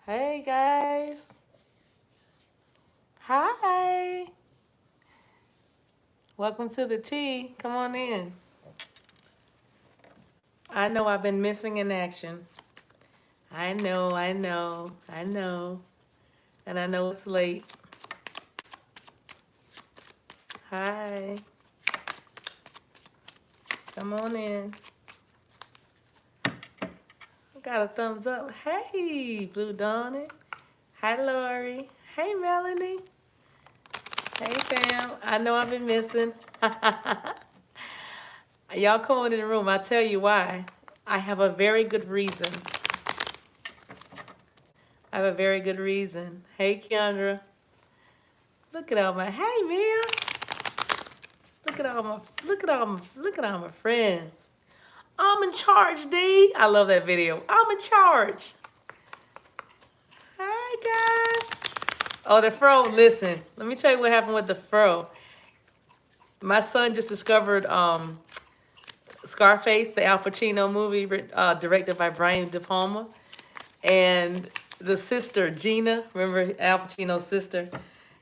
Hey guys. Hi. Welcome to the tea. Come on in. I know I've been missing in action. I know. And I know it's late. Hi. Come on in. I got a thumbs up. Hey, Blue Dawning. Hi, Lori. Hey, Melanie. Hey, fam. I know I've been missing. Y'all come on in the room. I'll tell you why. I have a very good reason. Hey, Keandra. Look at all my, hey, Mia. Look at all my friends. I'm in charge, D. I love that video. I'm in charge. Hi, guys. Oh, the fro, listen. Let me tell you what happened with the fro. My son just discovered Scarface, the Al Pacino movie, directed by Brian De Palma. And the sister, Gina, remember Al Pacino's sister?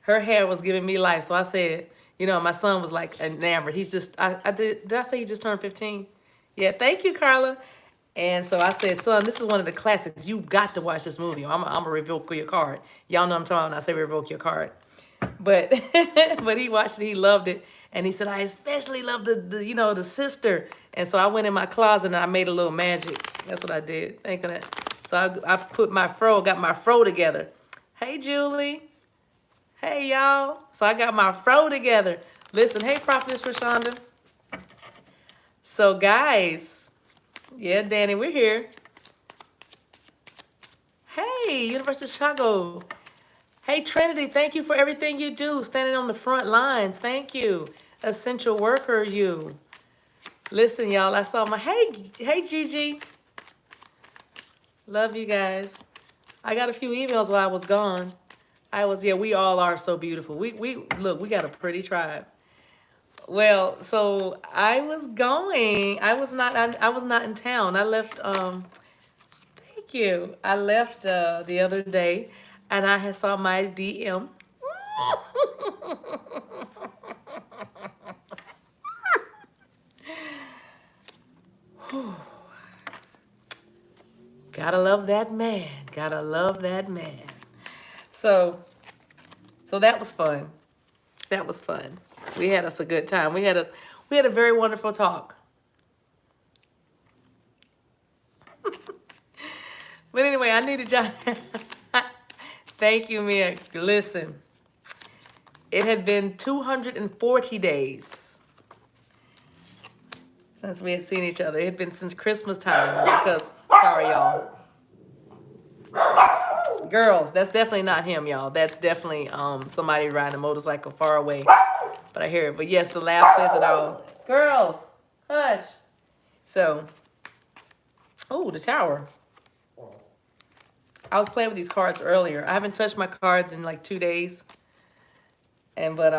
Her hair was giving me life. So I said, my son was like enamored. He's just, did I say he just turned 15? Yeah, thank you, Carla. And so I said, son, this is one of the classics. You got to watch this movie. I'm going to revoke your card. Y'all know I'm talking when I say revoke your card. But but he watched it, he loved it. And he said, I especially love the sister. And so I went in my closet and I made a little magic. That's what I did. Thinking that. So I put got my fro together. Hey, Julie. Hey, y'all. So I got my fro together. Listen, hey, Prophetess Rashonda. So, guys, yeah, Danny, we're here. Hey, University of Chicago. Hey, Trinity, thank you for everything you do, standing on the front lines. Thank you. Essential worker, you. Listen, y'all, I saw hey, Gigi. Love you guys. I got a few emails while I was gone. We all are so beautiful. We look, we got a pretty tribe. Well, so I was not in town. I left, thank you. I left the other day and I saw my DM. Gotta love that man. Gotta love that man. So that was fun. That was fun. We had us a good time. We had a very wonderful talk. But anyway, I needed y'all. Thank you, Mia. Listen, it had been 240 days since we had seen each other. It had been since Christmas time because, sorry, y'all. Girls, that's definitely not him, y'all. That's definitely somebody riding a motorcycle far away. But I hear it. But yes, the laugh says it all. Girls, hush. So, oh, the tower. I was playing with these cards earlier. I haven't touched my cards in like 2 days. But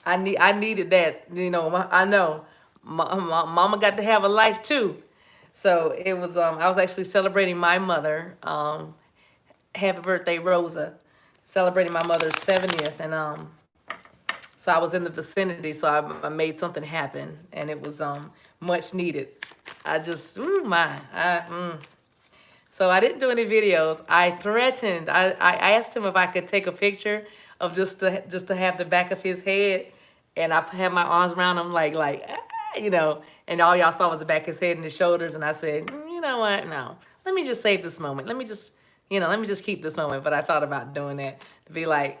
I needed that. I know. Mama got to have a life too. So it was I was actually celebrating my mother. Happy birthday, Rosa. Celebrating my mother's 70th, and so I was in the vicinity, so I made something happen, and it was much needed. I just So I didn't do any videos. I threatened. I asked him if I could take a picture of just to have the back of his head, and I had my arms around him and all y'all saw was the back of his head and his shoulders, and I said, you know what? No, let me just save this moment. Let me just keep this moment. But I thought about doing that to be like,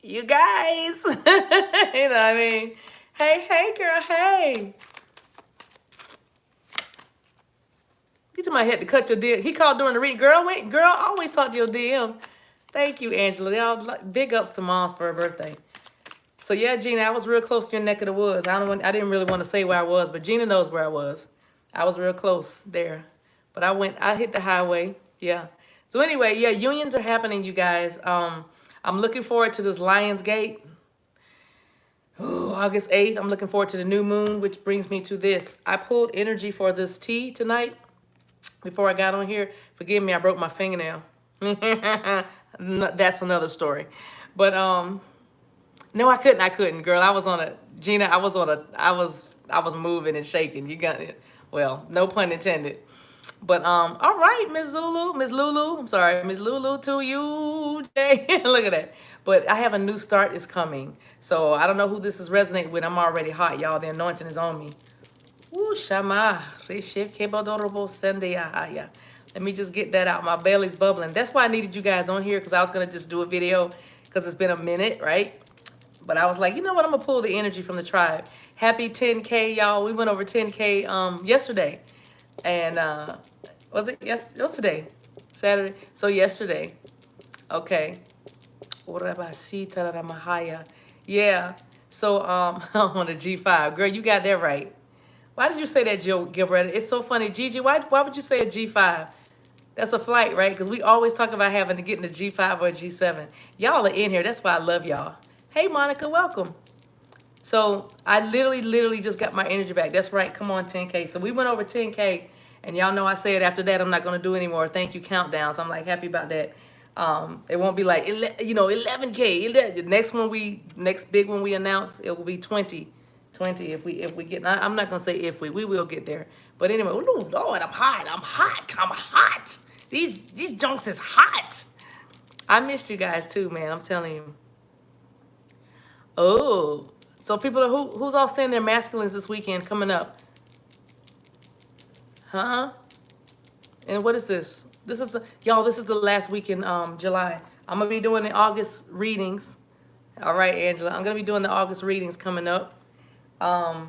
you guys, you know what I mean? Hey, girl, hey. He told me I had to cut your DM. He called during the reading. Girl, I always talk to your DM. Thank you, Angela. Y'all, big ups to Mom's for her birthday. So yeah, Gina, I was real close to your neck of the woods. I didn't really want to say where I was, but Gina knows where I was. I was real close there. But I hit the highway. Yeah. So anyway, yeah, unions are happening, you guys. I'm looking forward to this Lion's Gate. Ooh, August 8th. I'm looking forward to the new moon, which brings me to this. I pulled energy for this tea tonight. before I got on here. Forgive me, I broke my fingernail. That's another story. But no, I couldn't, girl. I was on a Gina. I was moving and shaking. You got it. Well, no pun intended. But all right, Miss Lulu. I'm sorry, Miss Lulu to you, Jay. Look at that. But I have a new start is coming. So I don't know who this is resonating with. I'm already hot, y'all. The anointing is on me. Woo, Shama. Let me just get that out. My belly's bubbling. That's why I needed you guys on here, because I was gonna just do a video because it's been a minute, right? But I was like, you know what? I'm gonna pull the energy from the tribe. Happy 10K, y'all. We went over 10K yesterday. And was it yesterday? Saturday? So yesterday. Okay. Yeah. So on a G5. Girl, you got that right. Why did you say that, Joe Gilbert? It's so funny. Gigi, why would you say a G5? That's a flight, right? Because we always talk about having to get in a G5 or a G7. Y'all are in here. That's why I love y'all. Hey, Monica, welcome. So I literally just got my energy back. That's right. Come on, 10K. So we went over 10K. And y'all know I said after that, I'm not going to do any more thank you countdowns. I'm like happy about that. It won't be like, 11K. Next big one we announce, it will be 20. 20 if we get, I'm not going to say if we will get there. But anyway, oh Lord, I'm hot. These junks is hot. I missed you guys too, man. I'm telling you. Oh, so people are, who's all saying their masculines this weekend coming up? Huh? And what is this? This is the last week in July. I'm gonna be doing the August readings. All right, Angela. I'm gonna be doing the August readings coming up. I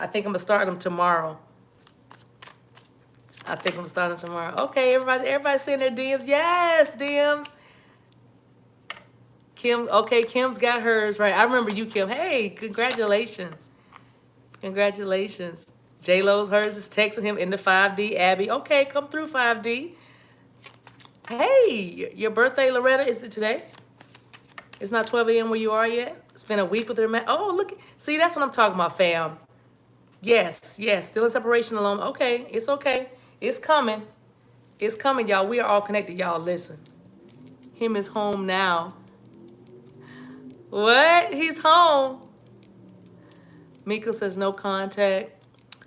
think I'm gonna start them tomorrow. Okay, everybody saying their DMs. Yes, DMs. Kim, okay, Kim's got hers, right? I remember you, Kim. Hey, congratulations. Congratulations. J-Lo's, hers is texting him in the 5D. Abby, okay, come through 5D. Hey, your birthday, Loretta, is it today? It's not 12 a.m. where you are yet? It's been a week with her man. Oh, look. See, that's what I'm talking about, fam. Yes, still in separation alone. Okay, it's okay. It's coming. It's coming, y'all. We are all connected. Y'all, listen. Him is home now. What? He's home. Mika says no contact.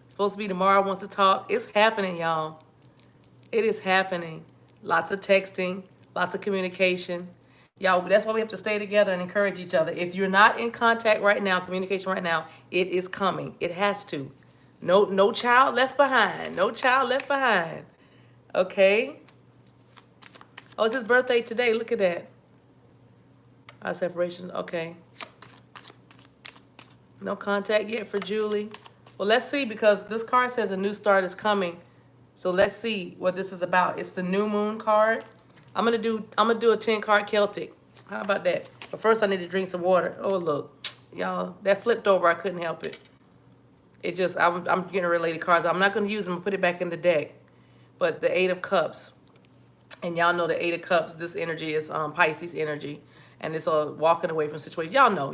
Supposed to be tomorrow, wants to talk. It's happening, y'all. It is happening. Lots of texting, lots of communication. Y'all, that's why we have to stay together and encourage each other. If you're not in contact right now, communication right now, it is coming. It has to. No child left behind. No child left behind. Okay? Oh, it's his birthday today. Look at that. Our separation. Okay. No contact yet for Julie. Well, let's see, because this card says a new start is coming. So let's see what this is about. It's the new moon card. I'm gonna do a 10 card Celtic. How about that? But first I need to drink some water. Oh look, y'all, that flipped over. I couldn't help it. It just I'm getting related cards. I'm not gonna use them and put it back in the deck. But the 8 of Cups, and y'all know the 8 of Cups. This energy is Pisces energy, and it's walking away from situation. Y'all know.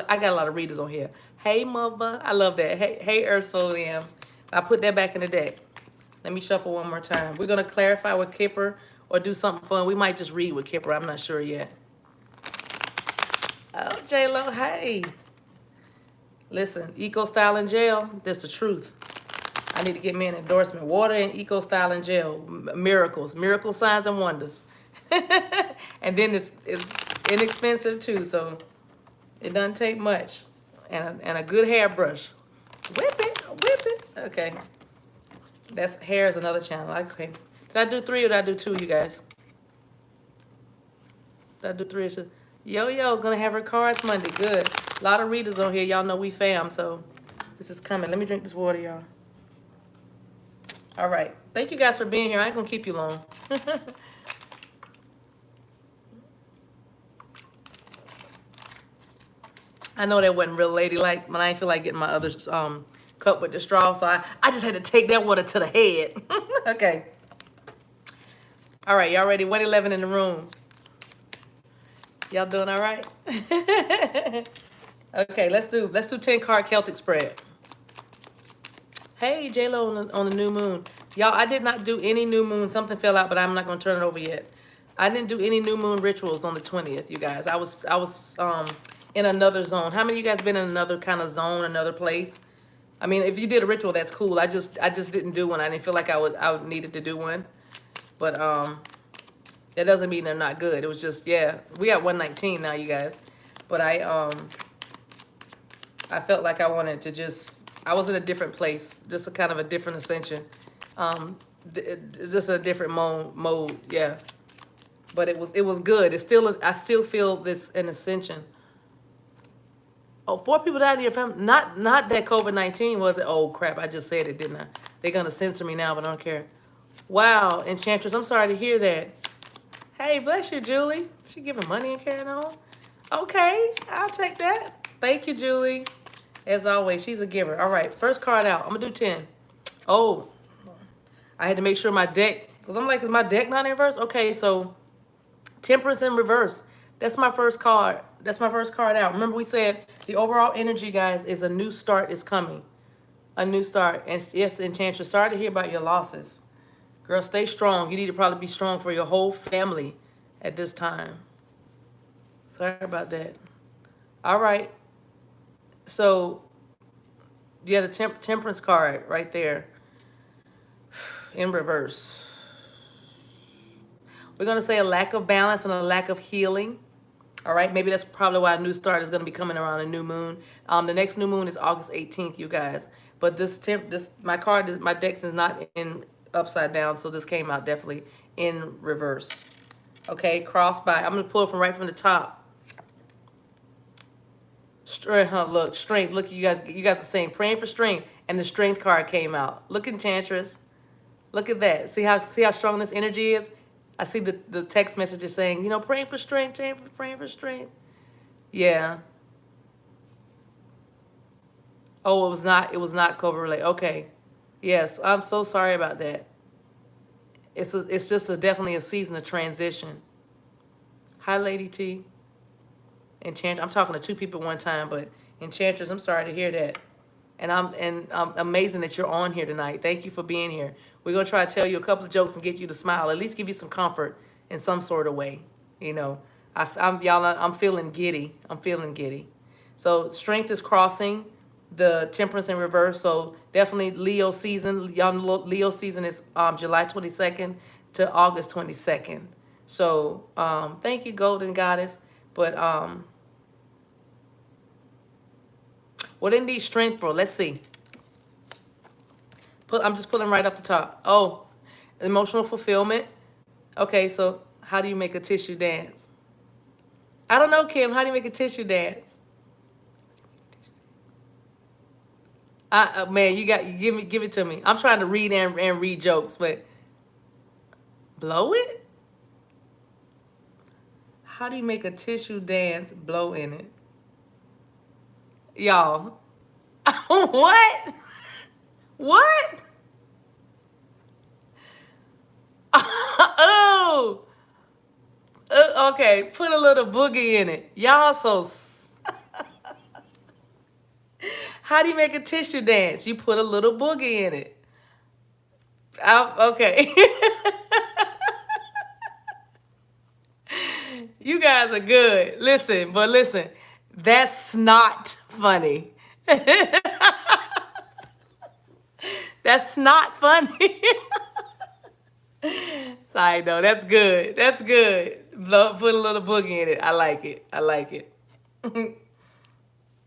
I got a lot of readers on here. Hey mother, I love that. Hey Ursoliams. I put that back in the deck. Let me shuffle one more time. We're gonna clarify with Kipper or do something fun. We might just read with Kipper. I'm not sure yet. Oh, J-Lo, hey. Listen, Eco Style and Gel, that's the truth. I need to get me an endorsement. Water and Eco Style and Gel. Miracles, miracle signs and wonders. And then it's inexpensive too, so it doesn't take much. And a good hairbrush. Whip it. Okay. That's hair is another channel. Okay. Did I do 3 or did I do 2, you guys? Did I do 3 or 2? Yo-Yo's gonna have her cards Monday. Good. A lot of readers on here. Y'all know we fam, so this is coming. Let me drink this water, y'all. All right. Thank you guys for being here. I ain't gonna keep you long. I know that wasn't real ladylike, but I ain't feel like getting my other cup with the straw, so I just had to take that water to the head. Okay. All right, y'all ready? 111 in the room. Y'all doing all right? Okay, let's do 10 card Celtic spread. Hey, J-Lo on the new moon. Y'all, I did not do any new moon. Something fell out, but I'm not going to turn it over yet. I didn't do any new moon rituals on the 20th, you guys. I was in another zone. How many of you guys been in another kind of zone, another place? I mean, if you did a ritual, that's cool. I just didn't do one. I didn't feel like I would needed to do one. But that doesn't mean they're not good. It was just, yeah, we got 119 now, you guys. But I felt like I wanted to just, I was in a different place, just a kind of a different ascension. It's just a different mode, yeah. But it was good. It's still, I still feel this an ascension. Oh, 4 people died in your family. Not that COVID-19 was it. Oh crap! I just said it, didn't I? They're gonna censor me now, but I don't care. Wow, Enchantress, I'm sorry to hear that. Hey, bless you, Julie. She giving money and carrying on. Okay, I'll take that. Thank you, Julie. As always, she's a giver. All right, first card out. I'm gonna do 10. Oh, I had to make sure my deck, because I'm like, is my deck not in reverse? Okay, so Temperance in reverse. That's my first card. That's my first card out. Remember we said the overall energy, guys, is a new start is coming. A new start. And yes, Enchantress, sorry to hear about your losses. Girl, stay strong. You need to probably be strong for your whole family at this time. Sorry about that. All right. So, yeah, the Temperance card right there in reverse. We're going to say a lack of balance and a lack of healing. All right, maybe that's probably why a new start is going to be coming around a new moon. The next new moon is August 18th, you guys. But my deck is not in upside down, so this came out definitely in reverse. Okay, cross by. I'm going to pull from right from the top. Look, strength. Look, you guys are saying praying for strength, and the strength card came out. Look, Enchantress. Look at that. See how strong this energy is? I see the text messages saying, praying for strength, praying for strength. Yeah. Oh, it was not COVID related. Okay. Yes, I'm so sorry about that. It's just definitely a season of transition. Hi, Lady T. Enchantress. I'm talking to 2 people at one time, but Enchantress, I'm sorry to hear that. And I'm amazing that you're on here tonight. Thank you for being here. We're gonna try to tell you a couple of jokes and get you to smile. At least give you some comfort in some sort of way. I'm feeling giddy. I'm feeling giddy. So strength is crossing the Temperance in reverse. So definitely Leo season. Y'all know Leo season is July 22nd to August 22nd. So thank you, Golden Goddess. But what in these strength for? Let's see. I'm just pulling right up the top. Oh, emotional fulfillment. Okay, so how do you make a tissue dance? I don't know, Kim. How do you make a tissue dance? Man, you give it to me. I'm trying to read and read jokes, but blow it? How do you make a tissue dance? Blow in it. Y'all. What? What? Oh. Okay, put a little boogie in it. Y'all so... How do you make a tissue dance? You put a little boogie in it. Okay. You guys are good. Listen, that's not funny. That's not funny. Sorry, no, that's good. That's good. Put a little boogie in it. I like it. I like it.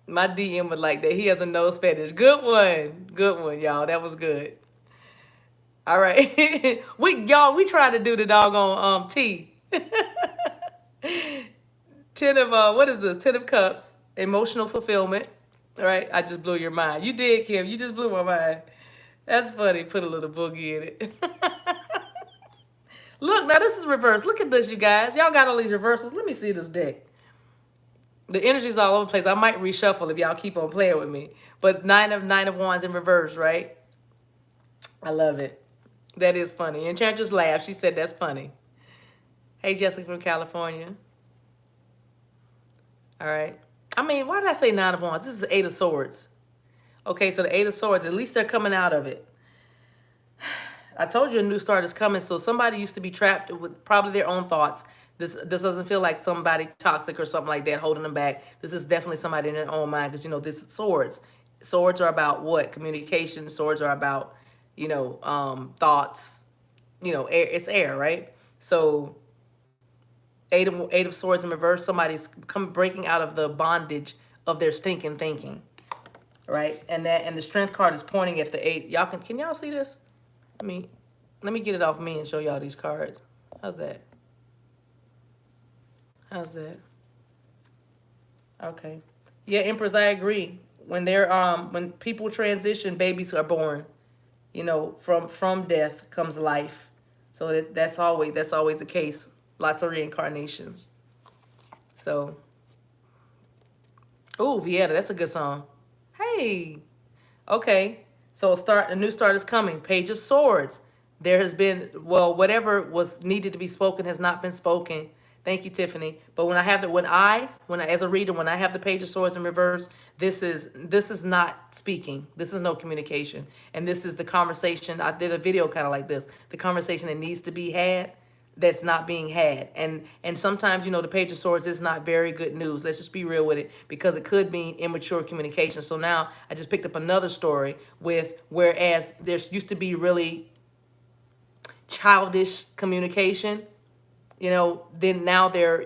My DM would like that. He has a nose fetish. Good one. Good one, y'all. That was good. All right. we tried to do the doggone T. 10 of what is this? 10 of Cups. Emotional fulfillment. All right. I just blew your mind. You did, Kim. You just blew my mind. That's funny. Put a little boogie in it. Look, now this is reverse. Look at this, you guys. Y'all got all these reversals. Let me see this deck. The energy's all over the place. I might reshuffle if y'all keep on playing with me. But nine of Wands in reverse, right? I love it. That is funny. Enchantress laughed. She said that's funny. Hey, Jessica from California. All right. I mean, why did I say 9 of Wands? This is the 8 of Swords. Okay, so the 8 of Swords, at least they're coming out of it. I told you a new start is coming. So somebody used to be trapped with probably their own thoughts. This doesn't feel like somebody toxic or something like that holding them back. This is definitely somebody in their own mind, because this is swords. Swords are about what? Communication. Swords are about thoughts. Air, it's air, right? So eight of swords in reverse. Somebody's breaking out of the bondage of their stinking thinking, right? And the strength card is pointing at the eight. Y'all can y'all see this? Let me get it off me and show y'all these cards. How's that? How's that? Okay. Yeah, Empress, I agree. When people transition, babies are born. From death comes life. So that's always the case. Lots of reincarnations. So, ooh, Vieta, that's a good song. Hey. Okay. So a new start is coming. Page of Swords. There has been, well, whatever was needed to be spoken has not been spoken. Thank you, Tiffany. But when I have as a reader, when I have the Page of Swords in reverse, this is not speaking. This is no communication. And this is the conversation. I did a video kind of like this. The conversation that needs to be had that's not being had. And sometimes, the Page of Swords is not very good news. Let's just be real with it, because it could mean immature communication. So now I just picked up another story whereas there used to be really childish communication, then now they're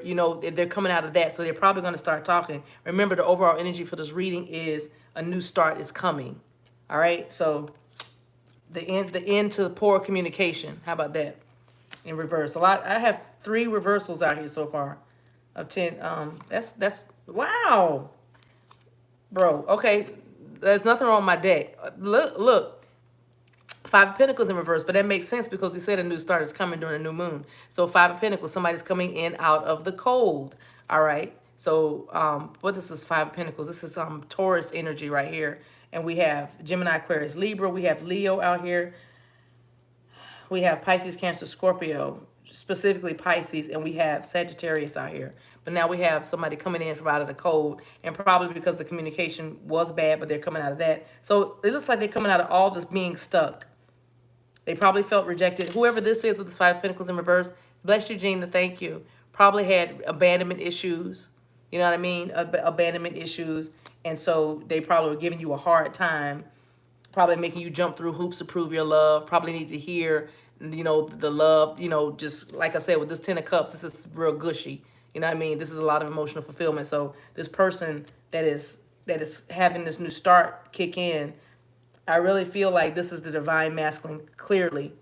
coming out of that. So they're probably going to start talking. Remember, the overall energy for this reading is a new start is coming. All right. So the end to poor communication. How about that? In reverse. I have 3 reversals out here so far of 10. That's wow. Bro, okay. There's nothing wrong with my deck. Look. 5 of Pentacles in reverse, but that makes sense because we said a new start is coming during a new moon. So 5 of Pentacles, somebody's coming in out of the cold. All right. So what is this 5 of Pentacles? This is Taurus energy right here. And we have Gemini, Aquarius, Libra. We have Leo out here. We have Pisces, Cancer, Scorpio, specifically Pisces, and we have Sagittarius out here. But now we have somebody coming in from out of the cold, and probably because the communication was bad, but they're coming out of that. So it looks like they're coming out of all this being stuck. They probably felt rejected. Whoever this is with this 5 of Pentacles in reverse, bless you, Gina, thank you. Probably had abandonment issues. You know what I mean? Abandonment issues. And so they probably were giving you a hard time, probably making you jump through hoops to prove your love. Probably need to hear, the love, just like I said, with this 10 of Cups, this is real gushy. You know what I mean? This is a lot of emotional fulfillment. So this person that is having this new start kick in, I really feel like this is the divine masculine clearly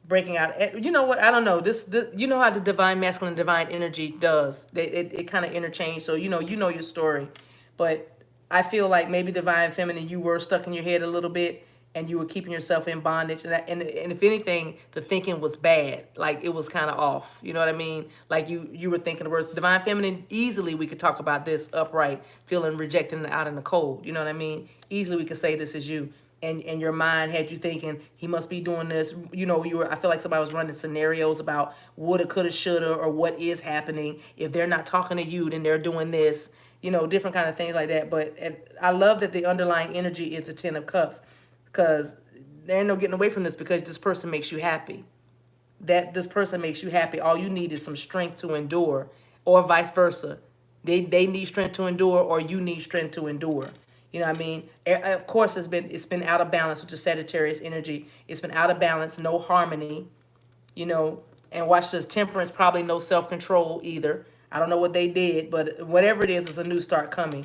breaking out. You know what? I don't know. This you know how the divine masculine and divine energy does. It kind of interchange. So you know your story. But I feel like maybe divine feminine, you were stuck in your head a little bit and you were keeping yourself in bondage. And if anything, the thinking was bad. Like it was kind of off. You know what I mean? Like you were thinking the words. Divine feminine, easily we could talk about this upright, feeling rejected and out in the cold. You know what I mean? Easily we could say this is you. And your mind had you thinking, he must be doing this. I feel like somebody was running scenarios about woulda, coulda, shoulda, or what is happening. If they're not talking to you, then they're doing this. Different kind of things like that. But I love that the underlying energy is the 10 of Cups, because there ain't no getting away from this, because this person makes you happy. This person makes you happy. All you need is some strength to endure, or vice versa. They need strength to endure, or you need strength to endure. You know what I mean? Of course, it's been out of balance with the Sagittarius energy. It's been out of balance, no harmony, and watch this. Temperance, probably no self-control either. I don't know what they did, but whatever it is, it's a new start coming.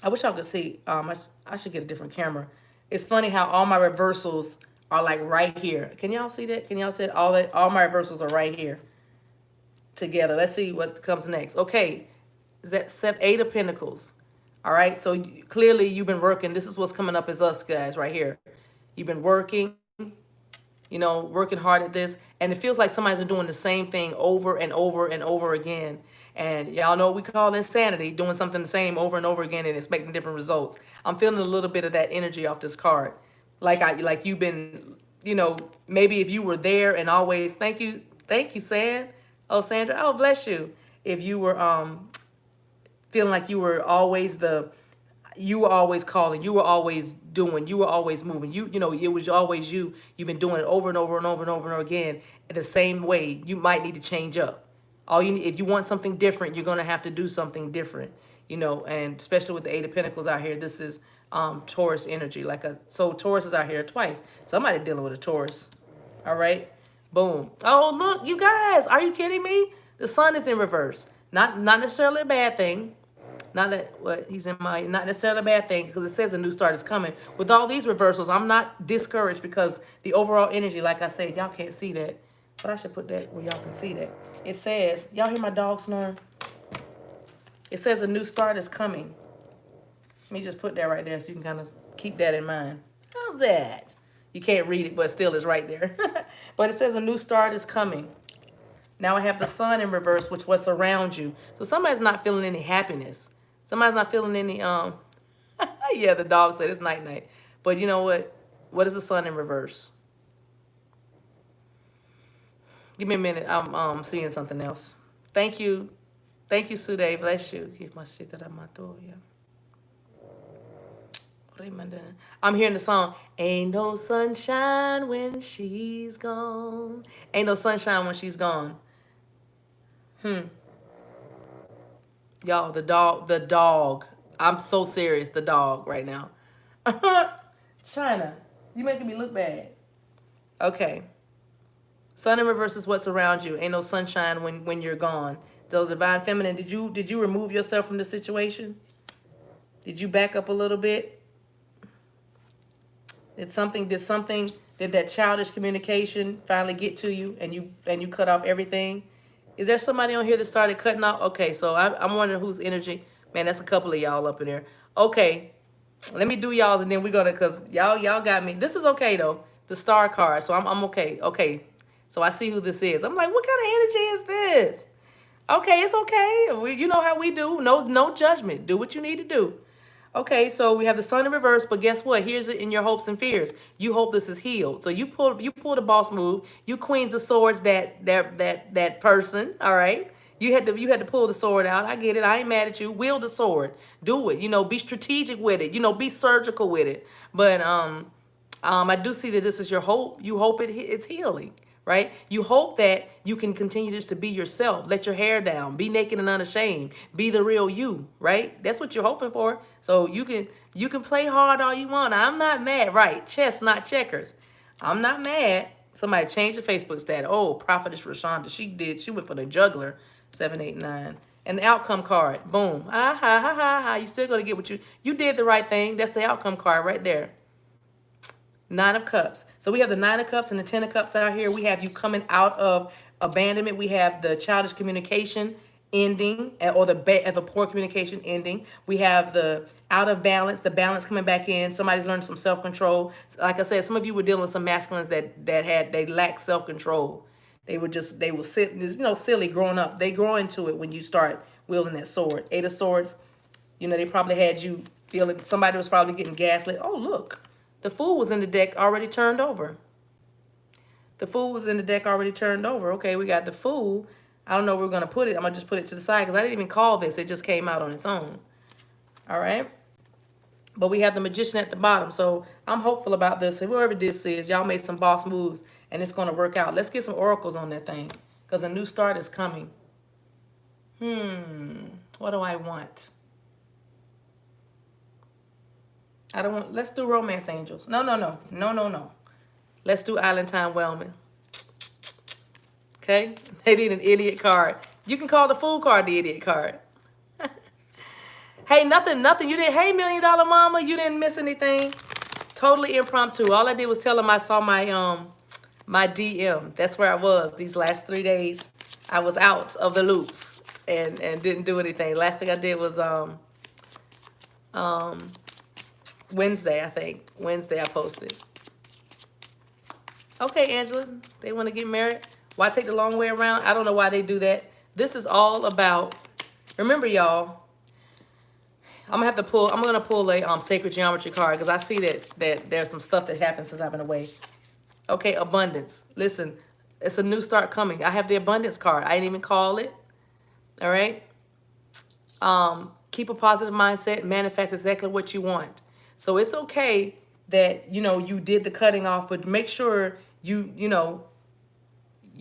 I wish y'all could see. I should get a different camera. It's funny how all my reversals are like right here. Can y'all see that? Can y'all see that? All my reversals are right here together. Let's see what comes next. Okay, is that 8 of Pentacles? All right, so clearly you've been working. This is what's coming up as us, guys, right here. You've been working, working hard at this. And it feels like somebody's been doing the same thing over and over and over again. And y'all know what we call insanity, doing something the same over and over again and expecting different results. I'm feeling a little bit of that energy off this card. Like you've been, maybe if you were there and always, thank you, San. Oh, Sandra, oh, bless you. If you were, feeling like you were always you were always calling, you were always doing, you were always moving. You know, it was always you. You've been doing it over and over and over and over and over again the same way. You might need to change up. All you need, if you want something different, you're gonna have to do something different. You know, and especially with the Eight of Pentacles out here, this is Taurus energy. So Taurus is out here twice. Somebody dealing with a Taurus. All right, boom. Oh look, you guys, are you kidding me? The sun is in reverse. Not necessarily a bad thing. Not that what he's in my, not necessarily a bad thing, because it says a new start is coming. With all these reversals, I'm not discouraged because the overall energy, like I said, y'all can't see that, but I should put that where y'all can see that. It says, y'all hear my dog snoring? It says a new start is coming. Let me just put that right there so you can kind of keep that in mind. How's that? You can't read it, but still it's right there. But it says a new start is coming. Now I have the sun in reverse, which what's around you. So somebody's not feeling any happiness. Somebody's not feeling any, yeah, the dog said it's night night. But you know what? What is the sun in reverse? Give me a minute. I'm seeing something else. Thank you. Thank you, Sude. Bless you. I'm hearing the song, ain't no sunshine when she's gone. Ain't no sunshine when she's gone. Y'all, the dog. I'm so serious, the dog right now. China, you making me look bad. Okay. Sun in reverse is what's around you. Ain't no sunshine when you're gone. Those Divine Feminine, did you remove yourself from the situation? Did you back up a little bit? Did that childish communication finally get to you and you cut off everything? Is there somebody on here that started cutting off? Okay, so I'm wondering whose energy. Man, that's a couple of y'all up in there. Okay, let me do y'all's and then we're gonna, cause y'all got me. This is okay though. The star card, so I'm okay. Okay, so I see who this is. I'm like, what kind of energy is this? Okay, it's okay. You know how we do. No judgment. Do what you need to do. Okay, so we have the sun in reverse, but guess what? Here's it in your hopes and fears. You hope this is healed. So you pull the boss move. You queens of swords that person, all right? You had to pull the sword out. I get it. I ain't mad at you. Wield the sword. Do it. You know, be strategic with it. You know, be surgical with it. But I do see that this is your hope. You hope it's healing. Right? You hope that you can continue just to be yourself. Let your hair down. Be naked and unashamed. Be the real you, right? That's what you're hoping for. So you can play hard all you want. I'm not mad, right? Chess, not checkers. I'm not mad. Somebody changed the Facebook status. Oh, Prophetess Rashonda. She went for the juggler. 789. And the outcome card. Boom. Ah, ha, ha, ha, ha. You still gonna get what you did the right thing. That's the outcome card right there. 9 of Cups. So we have the 9 of Cups and the 10 of Cups out here. We have you coming out of abandonment. We have the childish communication ending, or the poor communication ending. We have the out of balance, the balance coming back in. Somebody's learned some self-control. Like I said, some of you were dealing with some masculines that lacked self-control. They were silly growing up. They grow into it when you start wielding that sword. 8 of Swords. You know, they probably had you feeling, somebody was probably getting gaslit. Oh, look. The Fool was in the deck already turned over. The Fool was in the deck already turned over. Okay, we got the Fool. I don't know where we're going to put it. I'm going to just put it to the side because I didn't even call this. It just came out on its own. All right. But we have the Magician at the bottom. So I'm hopeful about this. So whoever this is, y'all made some boss moves and it's going to work out. Let's get some oracles on that thing because a new start is coming. What do I want? I don't want, let's do Romance Angels. No. Let's do Island Time Wellness. Okay? They need an idiot card. You can call the Fool card the idiot card. Hey, nothing. You didn't, hey, $1 Million Mama, you didn't miss anything. Totally impromptu. All I did was tell him I saw my my DM. That's where I was these last 3 days. I was out of the loop and didn't do anything. Last thing I did was Wednesday, I think. Wednesday I posted. Okay, Angela, they want to get married. Why take the long way around? I don't know why they do that. This is all about, remember y'all, I'm gonna pull a sacred geometry card because I see that there's some stuff that happened since I've been away. Okay, abundance. Listen, it's a new start coming. I have the abundance card. I didn't even call it. All right. keep a positive mindset, manifest exactly what you want. So it's okay that, you did the cutting off, but make sure you're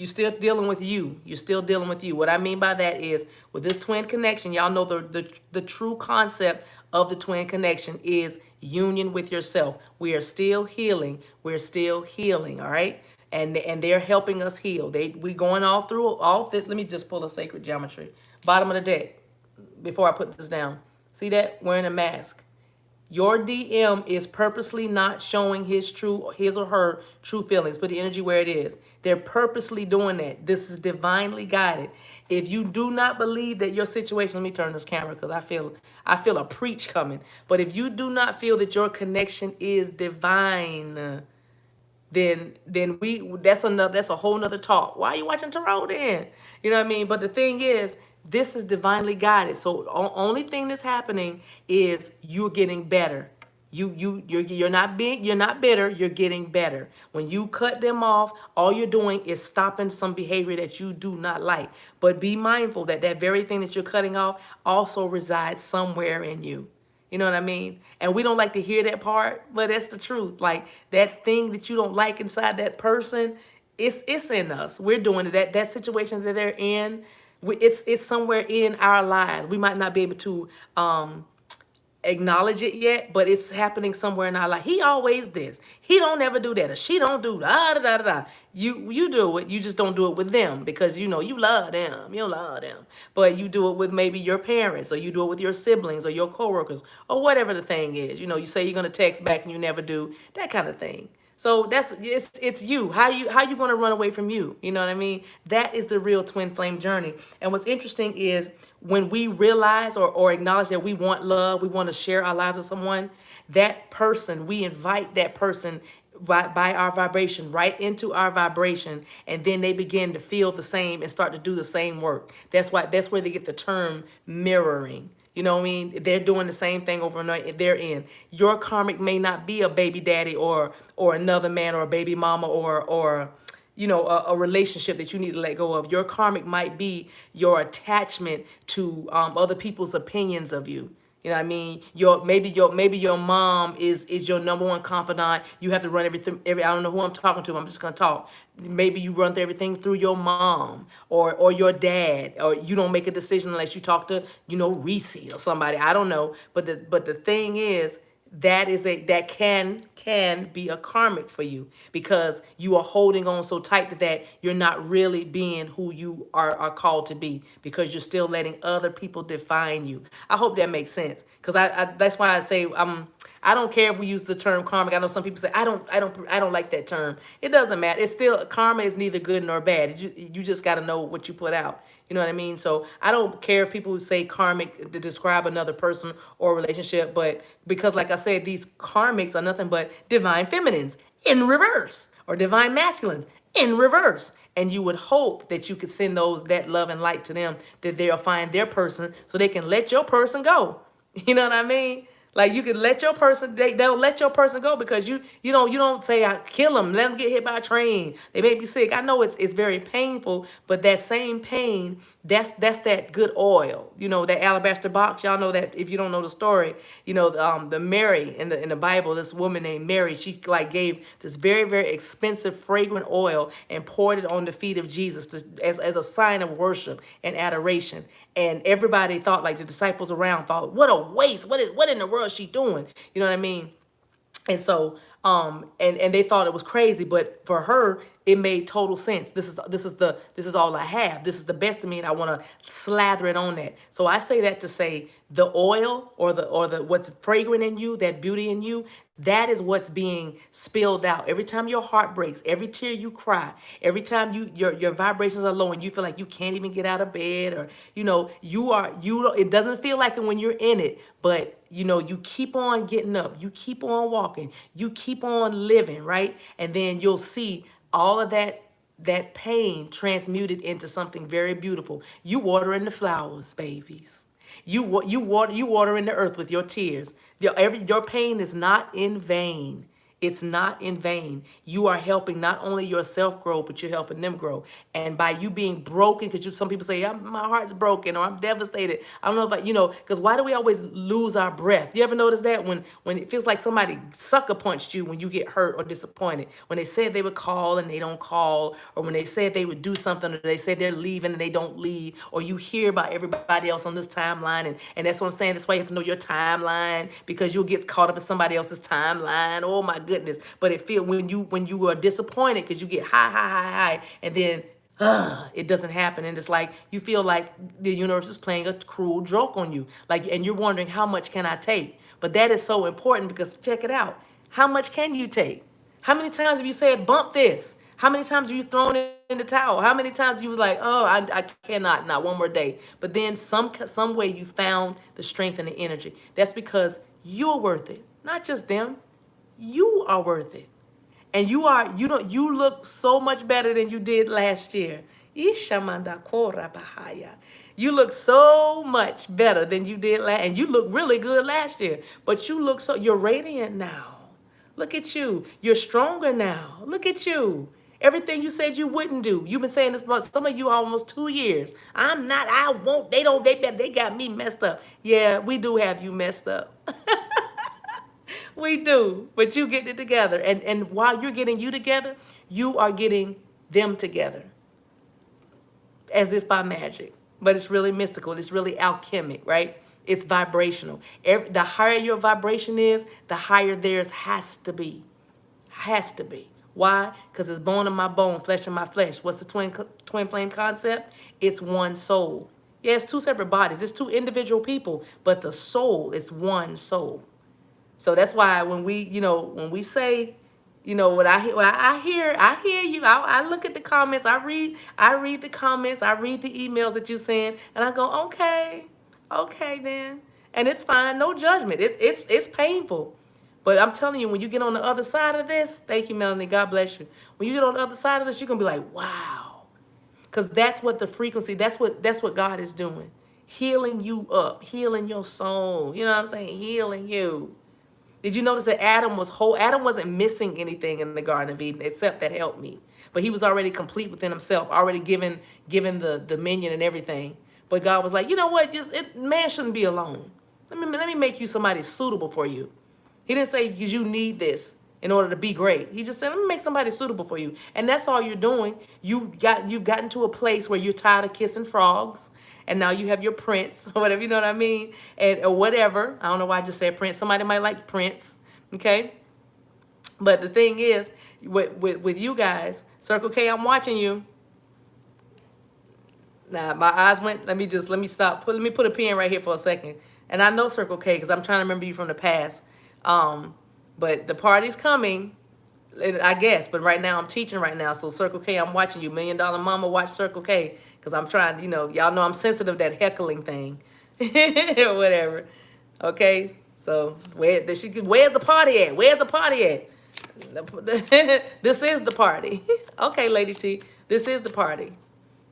still dealing with you. You're still dealing with you. What I mean by that is with this twin connection, y'all know the true concept of the twin connection is union with yourself. We are still healing. We're still healing, all right? And they're helping us heal. We going all through all this. Let me just pull a sacred geometry. Bottom of the deck before I put this down. See that? Wearing a mask. Your DM is purposely not showing his or her true feelings. Put the energy where it is. They're purposely doing that. This is divinely guided. If you do not believe that your situation, let me turn this camera because I feel a preach coming. But if you do not feel that your connection is divine, then that's a whole nother talk. Why are you watching tarot then? You know what I mean? But the thing is, this is divinely guided. So only thing that's happening is you're getting better. You're not bitter, you're getting better. When you cut them off, all you're doing is stopping some behavior that you do not like. But be mindful that that very thing that you're cutting off also resides somewhere in you. You know what I mean? And we don't like to hear that part, but that's the truth. Like that thing that you don't like inside that person, it's in us. We're doing it. That situation that they're in, it's somewhere in our lives. We might not be able to acknowledge it yet, but it's happening somewhere in our life. He always this. He don't ever do that, or she don't do da da da da. You do it. You just don't do it with them because you love them. You love them, but you do it with maybe your parents, or you do it with your siblings, or your coworkers, or whatever the thing is. You say you're gonna text back and you never do, that kind of thing. So it's you. How you gonna run away from you? You know what I mean? That is the real twin flame journey. And what's interesting is when we realize or acknowledge that we want love, we want to share our lives with someone, that person, we invite that person by our vibration right into our vibration, and then they begin to feel the same and start to do the same work. That's where they get the term mirroring. You know what I mean? They're doing the same thing over and over. They're in. Your karmic may not be a baby daddy or another man or a baby mama or a relationship that you need to let go of. Your karmic might be your attachment to other people's opinions of you. You know what I mean? Maybe your mom is your number one confidant. You have to run everything. I don't know who I'm talking to. I'm just gonna talk. Maybe you run through everything through your mom or your dad, or you don't make a decision unless you talk to Reese or somebody. I don't know. But the thing is, that can be a karmic for you because you are holding on so tight to that you're not really being who you are called to be because you're still letting other people define you. I hope that makes sense because I that's why I say I don't care if we use the term karmic. I know some people say I don't like that term. It doesn't matter. It's still, karma is neither good nor bad. You just got to know what you put out. You know what I mean? So I don't care if people who say karmic to describe another person or relationship, but because like I said, these karmics are nothing but divine feminines in reverse or divine masculines in reverse. And you would hope that you could send that love and light to them, that they'll find their person so they can let your person go. You know what I mean? Like you can let your person, they'll let your person go because you don't say I kill them, let them get hit by a train. They may be sick. I know it's very painful, but that same pain, that's that good oil. That alabaster box. Y'all know that if you don't know the story. The Mary in the Bible, this woman named Mary, she like gave this very very expensive fragrant oil and poured it on the feet of Jesus as a sign of worship and adoration. And everybody thought, like the disciples around thought, what a waste. What in the world is she doing? You know what I mean? And so, and they thought it was crazy, but for her, it made total sense. This is all I have. This is the best of me, and I want to slather it on that. So I say that to say the oil or the what's fragrant in you, that beauty in you, that is what's being spilled out. Every time your heart breaks, every tear you cry, every time your vibrations are low and you feel like you can't even get out of bed, or it doesn't feel like it when you're in it, but you keep on getting up, you keep on walking, you keep on living, right? And then you'll see all of that pain transmuted into something very beautiful. You watering the flowers, babies. You water in the earth with your tears. Your pain is not in vain. It's not in vain. You are helping not only yourself grow, but you're helping them grow. And by you being broken, because some people say, my heart's broken or I'm devastated. I don't know if because why do we always lose our breath? You ever notice that when it feels like somebody sucker punched you when you get hurt or disappointed? When they said they would call and they don't call, or when they said they would do something, or they said they're leaving and they don't leave, or you hear about everybody else on this timeline. And that's what I'm saying. That's why you have to know your timeline, because you'll get caught up in somebody else's timeline. Oh my goodness. But it feels when you are disappointed because you get high, and then it doesn't happen, and it's like you feel like the universe is playing a cruel joke on you, like, and you're wondering, how much can I take? But that is so important, because check it out. How much can you take? How many times have you said, bump this? How many times have you thrown it in the towel? How many times you was like, oh, I cannot, not one more day. But then some way you found the strength and the energy. That's because you're worth it, not just them. You are worth it. And you look so much better than you did last year. Ishamanda kora bahaya. You look so much better than you did last, and you look really good last year. But you're radiant now. Look at you. You're stronger now. Look at you. Everything you said you wouldn't do. You've been saying this about some of you almost 2 years. I won't, they got me messed up. Yeah, we do have you messed up. We do, but you get it together. And while you're getting you together, you are getting them together, as if by magic. But it's really mystical. It's really alchemic, right? It's vibrational. The higher your vibration is, the higher theirs has to be. Has to be. Why? Because it's bone in my bone, flesh in my flesh. What's the twin flame concept? It's one soul. Yeah, it's two separate bodies. It's two individual people, but the soul is one soul. So that's why when we say, what I hear you. I look at the comments. I read the comments. I read the emails that you send, and I go, okay then, and it's fine. No judgment. It's painful, but I'm telling you, when you get on the other side of this, thank you, Melanie. God bless you. When you get on the other side of this, you're gonna be like, wow, because that's what the frequency. That's what God is doing, healing you up, healing your soul. You know what I'm saying? Healing you. Did you notice that Adam was whole? Adam wasn't missing anything in the Garden of Eden except that helped me. But he was already complete within himself, already given the dominion and everything. But God was like, you know what? Man shouldn't be alone. Let me make you somebody suitable for you. He didn't say because you need this in order to be great. He just said, let me make somebody suitable for you. And that's all you're doing. You've gotten to a place where you're tired of kissing frogs. And now you have your prince, or whatever, you know what I mean? Or whatever. I don't know why I just said prince. Somebody might like Prince, okay? But the thing is, with you guys, Circle K, I'm watching you. Now, my eyes went, let me stop. Let me put a pin right here for a second. And I know Circle K, because I'm trying to remember you from the past. But the party's coming, I guess. But right now, I'm teaching right now. So Circle K, I'm watching you. $1 Million Mama, watch Circle K. Because I'm trying, y'all know I'm sensitive to that heckling thing. Whatever. Okay? So, where's the party at? Where's the party at? This is the party. Okay, Lady T. This is the party.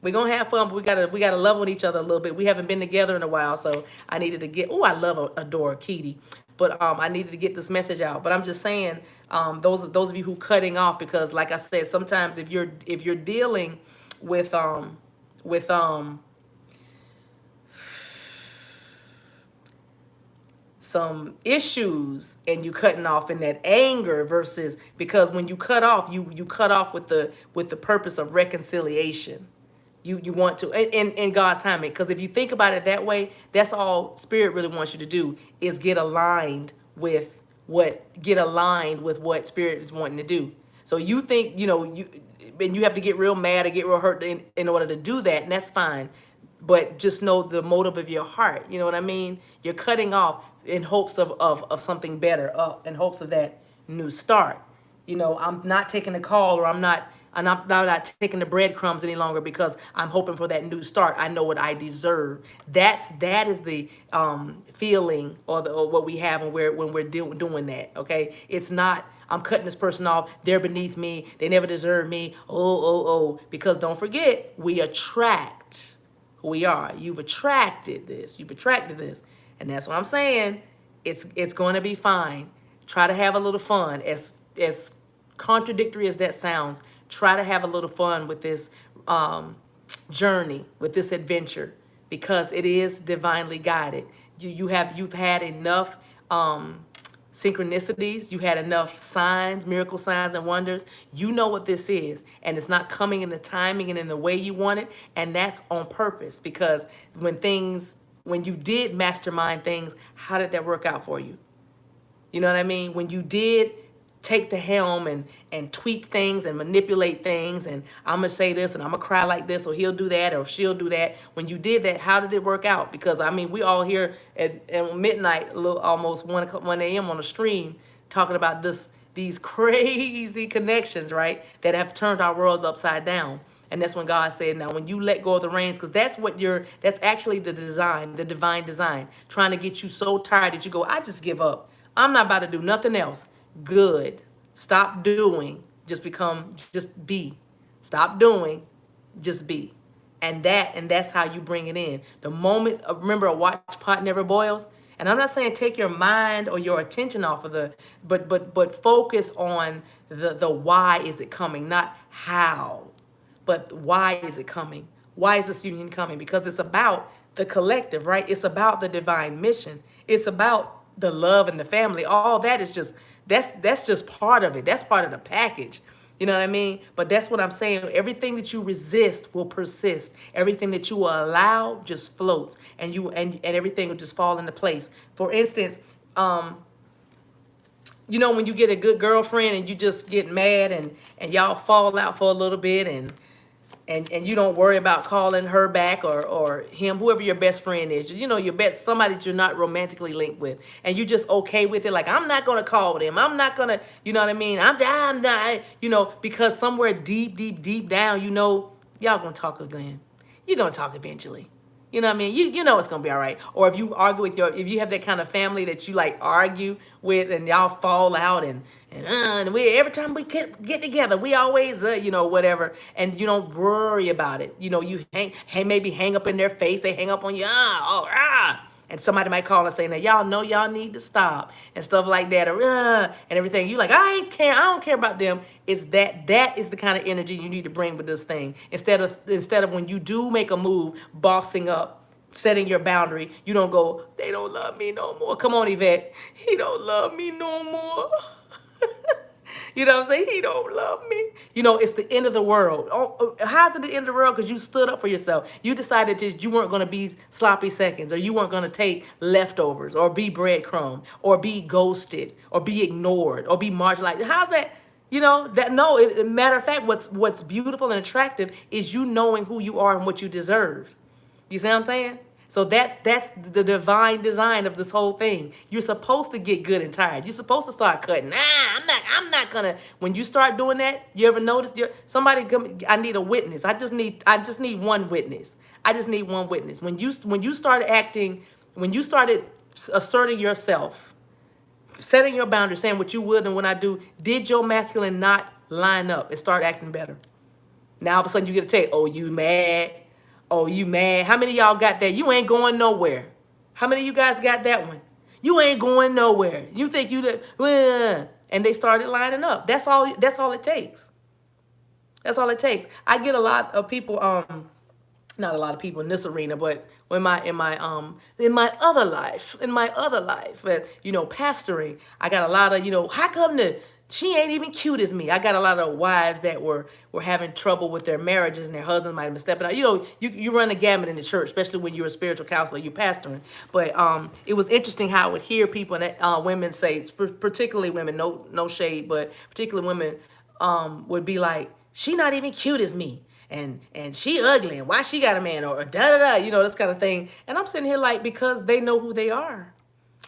We're going to have fun, but we gotta love on each other a little bit. We haven't been together in a while, so I needed to get... Oh, I love adore Kitty. But I needed to get this message out. But I'm just saying, those of you who cutting off, because like I said, sometimes if you're dealing with some issues and you cutting off in that anger, versus, because when you cut off, you cut off with the purpose of reconciliation. You want to, in God's timing, because if you think about it that way, that's all Spirit really wants you to do, is get aligned with what Spirit is wanting to do. So you think, and you have to get real mad or get real hurt in order to do that, and that's fine. But just know the motive of your heart. You know what I mean? You're cutting off in hopes of something better, in hopes of that new start. I'm not taking the call, or I'm not taking the breadcrumbs any longer, because I'm hoping for that new start. I know what I deserve. That is the feeling, or what we have when we're doing that. Okay, it's not, I'm cutting this person off, they're beneath me, they never deserve me. Because don't forget, we attract who we are. You've attracted this. And that's what I'm saying. It's going to be fine. Try to have a little fun. As as contradictory as that sounds, try to have a little fun with this journey, with this adventure, because it is divinely guided. You've had enough synchronicities, you had enough signs, miracle signs and wonders. You know what this is, and it's not coming in the timing and in the way you want it, and that's on purpose, because when you did mastermind things, how did that work out for you? You know what I mean? When you did take the helm and tweak things and manipulate things, and I'm gonna say this and I'm gonna cry like this, or he'll do that or she'll do that. When you did that, how did it work out? Because I mean, we all here at midnight, a little almost 1 a.m. on the stream, talking about these crazy connections, right? That have turned our world upside down. And that's when God said, now when you let go of the reins, because that's actually the design, the divine design, trying to get you so tired that you go, I just give up. I'm not about to do nothing else. Good. Stop doing. Just be. Stop doing. Just be. And that's how you bring it in. The moment, remember, a watch pot never boils. And I'm not saying take your mind or your attention off of but focus on the why is it coming, not how, but why is it coming? Why is this union coming? Because it's about the collective, right? It's about the divine mission. It's about the love and the family. All that is that's just part of it. That's part of the package. You know what I mean? But that's what I'm saying. Everything that you resist will persist. Everything that you will allow just floats, and everything will just fall into place. For instance, when you get a good girlfriend and you just get mad and y'all fall out for a little bit, and you don't worry about calling her back or him, whoever your best friend is, your best, somebody that you're not romantically linked with, and you just okay with it, like, I'm not gonna call them, I'm not gonna, you know what I mean, I'm not, because somewhere deep down, y'all gonna talk again. You're gonna talk eventually. You know what I mean? You know it's gonna be all right. Or if you argue if you have that kind of family that you like argue with and y'all fall out and every time we get together, we always whatever, and you don't worry about it. You maybe hang up in their face, they hang up on you, and somebody might call and say, now y'all know y'all need to stop and stuff like that, or and everything. You like, I don't care about them. It's that is the kind of energy you need to bring with this thing. Instead of when you do make a move, bossing up, setting your boundary, you don't go, they don't love me no more. Come on, Yvette. He don't love me no more. You know what I'm saying? He don't love me. It's the end of the world. How's it the end of the world? Because you stood up for yourself. You decided that you weren't going to be sloppy seconds, or you weren't going to take leftovers, or be breadcrumb, or be ghosted, or be ignored, or be marginalized. How's that? Matter of fact, what's beautiful and attractive is you knowing who you are and what you deserve. You see what I'm saying? So that's the divine design of this whole thing. You're supposed to get good and tired. You're supposed to start cutting. I'm not gonna. When you start doing that, you ever notice somebody come? I need a witness. I just need one witness. I just need one witness. When you started acting, when you started asserting yourself, setting your boundaries, saying what you would and what I do, did your masculine not line up and start acting better? Now all of a sudden you get a text, oh, you mad? Oh, you mad? How many of y'all got that? You ain't going nowhere. How many of you guys got that one? You ain't going nowhere. You think and they started lining up. That's all it takes. That's all it takes. I get a lot of people, not a lot of people in this arena, but in my other life, pastoring, I got a lot of, how come she ain't even cute as me? I got a lot of wives that were having trouble with their marriages, and their husbands might have been stepping out. You run the gamut in the church, especially when you're a spiritual counselor, you're pastoring. But it was interesting how I would hear people, women say, particularly women, no shade, but particularly women would be like, she not even cute as me. And she ugly, and why she got a man, or da-da-da, this kind of thing. And I'm sitting here like, because they know who they are.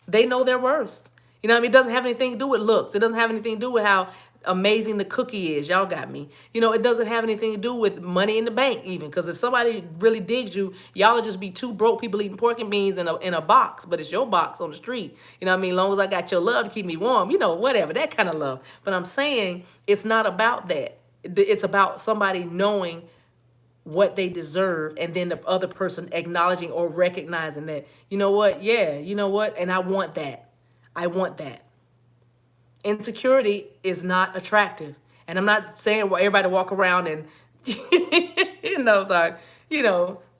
They know their worth. You know what I mean? It doesn't have anything to do with looks. It doesn't have anything to do with how amazing the cookie is. Y'all got me. It doesn't have anything to do with money in the bank even. Because if somebody really digs you, y'all will just be two broke people eating pork and beans in a box. But it's your box on the street. You know what I mean? As long as I got your love to keep me warm, whatever, that kind of love. But I'm saying it's not about that. It's about somebody knowing what they deserve, and then the other person acknowledging or recognizing that, you know what? Yeah, you know what? And I want that. I want that. insecurity is not attractive. And I'm not saying well, everybody walk around and, sorry,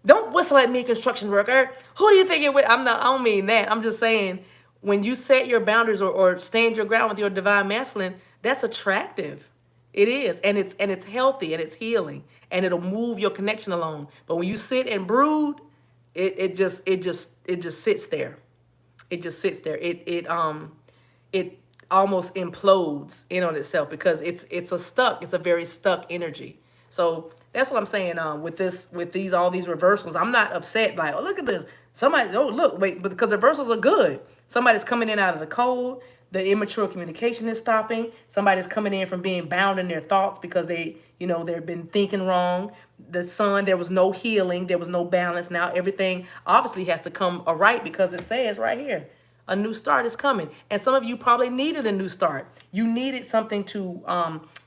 don't whistle at me, construction worker. Who do you think you're with? I don't mean that. I'm just saying when you set your boundaries or stand your ground with your divine masculine, that's attractive. It is, and it's healthy and it's healing, and it'll move your connection along. But when you sit and brood, it just sits there. It just sits there. It almost implodes in on itself because it's a very stuck energy. So that's what I'm saying. With all these reversals, I'm not upset. Like, oh, look at this. Somebody, oh look, wait, but because the reversals are good. Somebody's coming in out of the cold. The immature communication is stopping. Somebody's coming in from being bound in their thoughts because they've been thinking wrong. The sun, there was no healing. There was no balance. Now everything obviously has to come aright because it says right here, a new start is coming. And some of you probably needed a new start. You needed something to,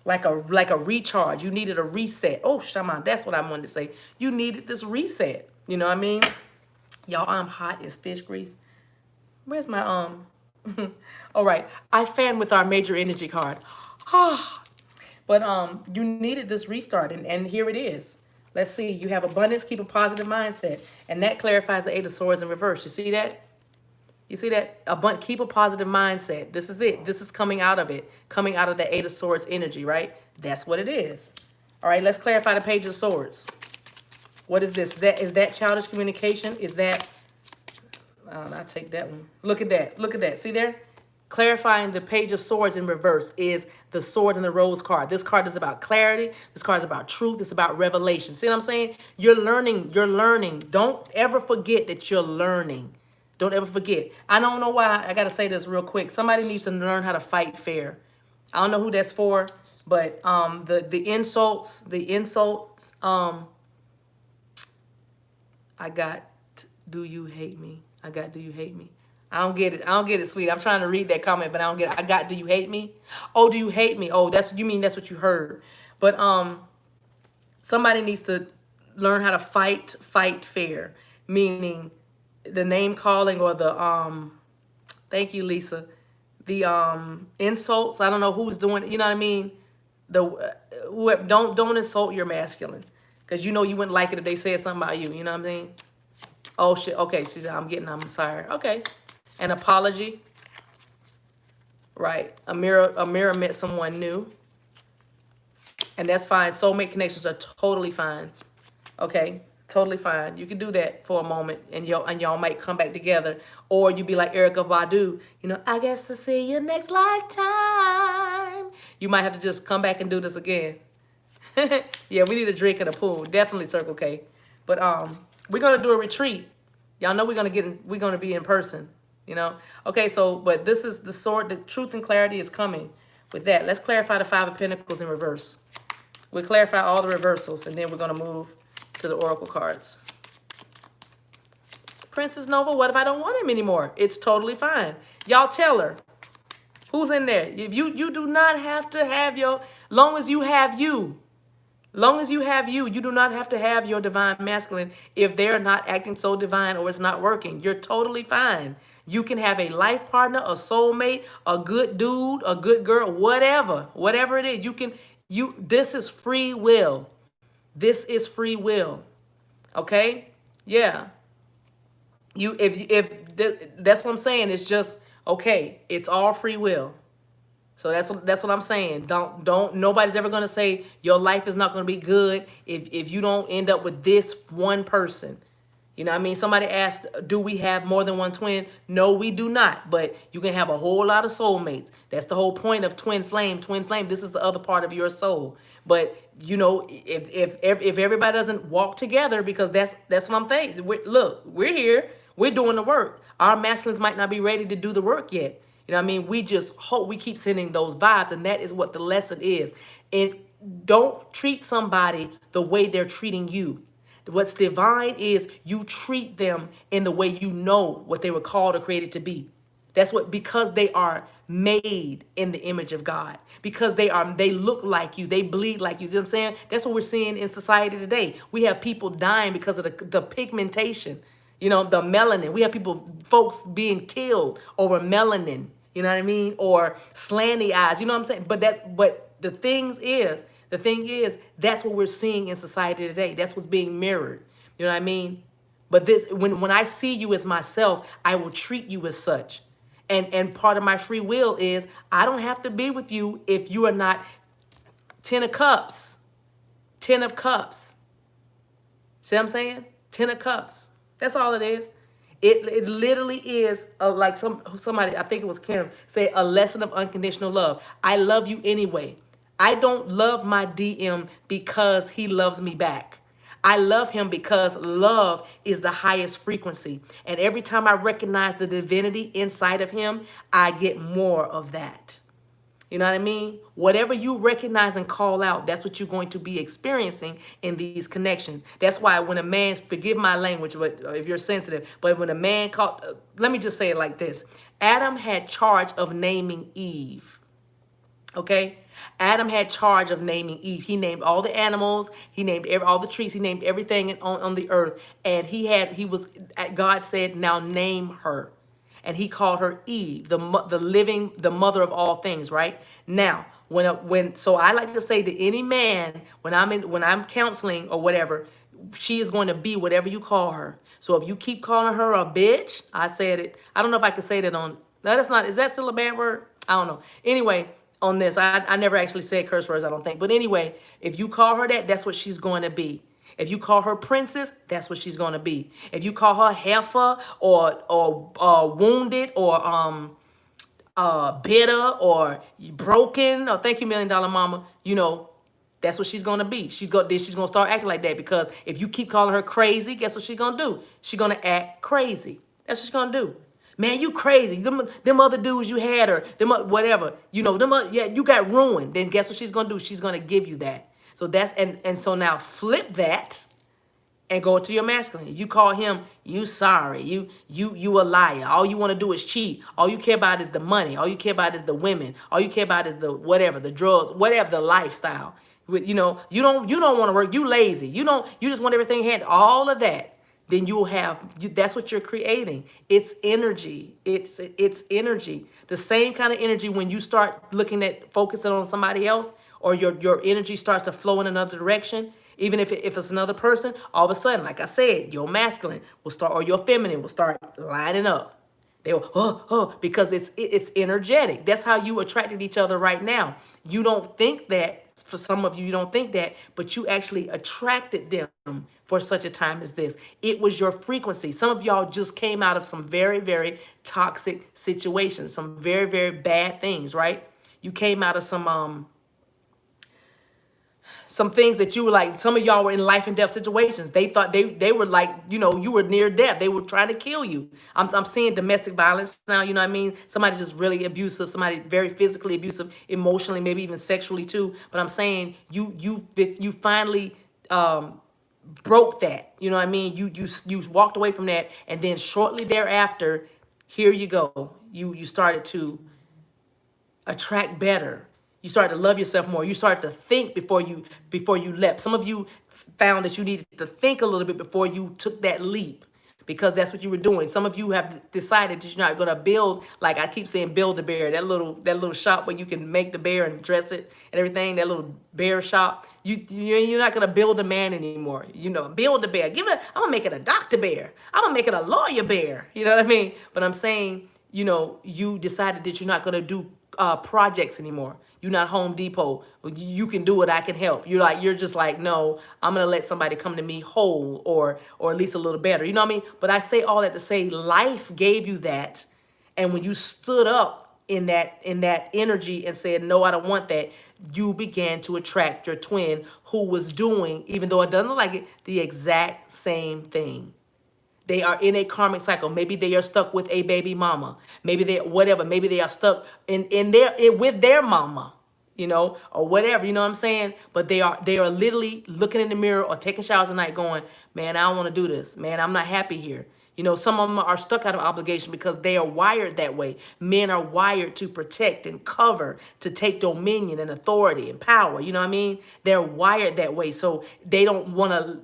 like a recharge. You needed a reset. Oh, Shaman, that's what I wanted to say. You needed this reset. You know what I mean? Y'all, I'm hot as fish grease. Where's my, all right. I fan with our major energy card. But you needed this restart, and here it is. Let's see. You have abundance, keep a positive mindset. And that clarifies the Eight of Swords in reverse. You see that? You see that? Keep a positive mindset. This is it. This is coming out of it. Coming out of the Eight of Swords energy, right? That's what it is. All right, let's clarify the Page of Swords. What is this? Is that childish communication? Is that... I'll take that one. Look at that. Look at that. See there? Clarifying the Page of Swords in reverse is the Sword and the Rose card. This card is about clarity. This card is about truth. It's about revelation. See what I'm saying? You're learning. You're learning. Don't ever forget that you're learning. Don't ever forget. I don't know why. I got to say this real quick. Somebody needs to learn how to fight fair. I don't know who that's for, but the insults, I got, do you hate me? I got, do you hate me? I don't get it. I don't get it, sweet. I'm trying to read that comment, but I don't get it. I got, do you hate me? Oh, do you hate me? Oh, that's what you heard. But somebody needs to learn how to fight fair, meaning the name calling or the thank you, Lisa. The insults. I don't know who's doing it. You know what I mean? Don't insult your masculine, because you wouldn't like it if they said something about you. You know what I mean? Oh shit. Okay, she said I'm sorry. Okay. An apology. Right. A mirror met someone new. And that's fine. Soulmate connections are totally fine. Okay. Totally fine. You can do that for a moment and y'all might come back together. Or you be like Erykah Badu, I guess to see you next lifetime. You might have to just come back and do this again. Yeah, we need a drink in a pool. Definitely Circle K. But we're gonna do a retreat. Y'all know we're gonna be in person. Okay, but this is the sword. The truth and clarity is coming with that. Let's clarify the Five of Pentacles in reverse. We'll clarify all the reversals, and then we're going to move to the Oracle cards. Princess Nova, what if I don't want him anymore? It's totally fine. Y'all tell her. Who's in there? If you do not have to have long as you have you. Long as you have you do not have to have your divine masculine if they're not acting so divine or it's not working. You're totally fine. You can have a life partner, a soulmate, a good dude, a good girl, whatever it is. This is free will. This is free will. Okay? Yeah. That's what I'm saying. It's just, okay, it's all free will. So that's what I'm saying. Nobody's ever going to say your life is not going to be good if you don't end up with this one person. You know what I mean? Somebody asked, do we have more than one twin? No, we do not. But you can have a whole lot of soulmates. That's the whole point of twin flame. Twin flame, this is the other part of your soul. But, if everybody doesn't walk together, because that's what I'm saying. We're here. We're doing the work. Our masculines might not be ready to do the work yet. You know what I mean? We just hope we keep sending those vibes. And that is what the lesson is. And don't treat somebody the way they're treating you. What's divine is you treat them in the way you know what they were called or created to be. Because they are made in the image of God. Because they look like you, they bleed like you. See what I'm saying? That's what we're seeing in society today. We have people dying because of the pigmentation, the melanin. We have folks being killed over melanin. You know what I mean? Or slanty eyes. You know what I'm saying? But the thing is, that's what we're seeing in society today. That's what's being mirrored. You know what I mean? But this, when I see you as myself, I will treat you as such. And part of my free will is I don't have to be with you if you are not 10 of cups. 10 of cups. See what I'm saying? 10 of cups. That's all it is. It literally is like somebody, I think it was Kim, say a lesson of unconditional love. I love you anyway. I don't love my DM because he loves me back. I love him because love is the highest frequency. And every time I recognize the divinity inside of him, I get more of that. You know what I mean? Whatever you recognize and call out, that's what you're going to be experiencing in these connections. That's why when a man, forgive my language, but if you're sensitive, but when a man called, let me just say it like this. Adam had charge of naming Eve. Okay? Adam had charge of naming Eve. He named all the animals. He named all the trees. He named everything on the earth. And God said, now name her. And he called her Eve, the mother of all things, right? Now, so I like to say to any man, when I'm counseling or whatever, she is going to be whatever you call her. So if you keep calling her a bitch, I said it. I don't know if I could say that on, no, that's not, is that still a bad word? I don't know. Anyway, on this, I never actually said curse words, I don't think. But anyway, if you call her that, that's what she's going to be. If you call her princess, that's what she's going to be. If you call her heifer or wounded or bitter or broken or thank you, $1 million mama, that's what she's going to be. She's going to start acting like that because if you keep calling her crazy, guess what she's going to do? She's going to act crazy. That's what she's going to do. Man, you crazy. Them other dudes you had or them whatever. Yeah, you got ruined. Then guess what she's going to do? She's going to give you that. So that's, and so now flip that and go to your masculine. If you call him, you sorry, you a liar. All you want to do is cheat. All you care about is the money. All you care about is the women. All you care about is the whatever, the drugs, whatever the lifestyle. You don't want to work. You lazy. You just want everything handled. All of that. Then that's what you're creating. It's energy. It's energy. The same kind of energy when you start looking at focusing on somebody else, or your energy starts to flow in another direction, even if it's another person, all of a sudden, like I said, your masculine will start, or your feminine will start lining up. They will, because it's energetic. That's how you attracted each other right now. You don't think that, for some of you, you don't think that, but you actually attracted them for such a time as this. It was your frequency. Some of y'all just came out of some very, very toxic situations, some very, very bad things, right? You came out of some things that you were like, some of y'all were in life and death situations. They thought they were like, you were near death. They were trying to kill you. I'm seeing domestic violence now, you know what I mean? Somebody just really abusive, somebody very physically abusive, emotionally, maybe even sexually too. But I'm saying you finally broke that, you know what I mean? You walked away from that, and then shortly thereafter, here you go. You started to attract better. You started to love yourself more. You started to think before you leapt. Some of you found that you needed to think a little bit before you took that leap, because that's what you were doing. Some of you have decided that you're not going to build, like I keep saying, build a bear, that little shop where you can make the bear and dress it and everything, that little bear shop. You're not going to build a man anymore. Build a bear. I'm going to make it a doctor bear. I'm going to make it a lawyer bear. You know what I mean? But I'm saying, you decided that you're not going to do projects anymore. You're not Home Depot. You can do it. I can help. You're just like, no, I'm going to let somebody come to me whole or at least a little better. You know what I mean? But I say all that to say life gave you that. And when you stood up in that energy and said, no, I don't want that, you began to attract your twin, who was doing, even though it doesn't look like it, the exact same thing. They are in a karmic cycle. Maybe they are stuck with a baby mama. Maybe Maybe they are stuck with their mama, or whatever. You know what I'm saying? But they are literally looking in the mirror or taking showers at night, going, "Man, I don't want to do this. Man, I'm not happy here." Some of them are stuck out of obligation because they are wired that way. Men are wired to protect and cover, to take dominion and authority and power. You know what I mean? They're wired that way. So they don't want to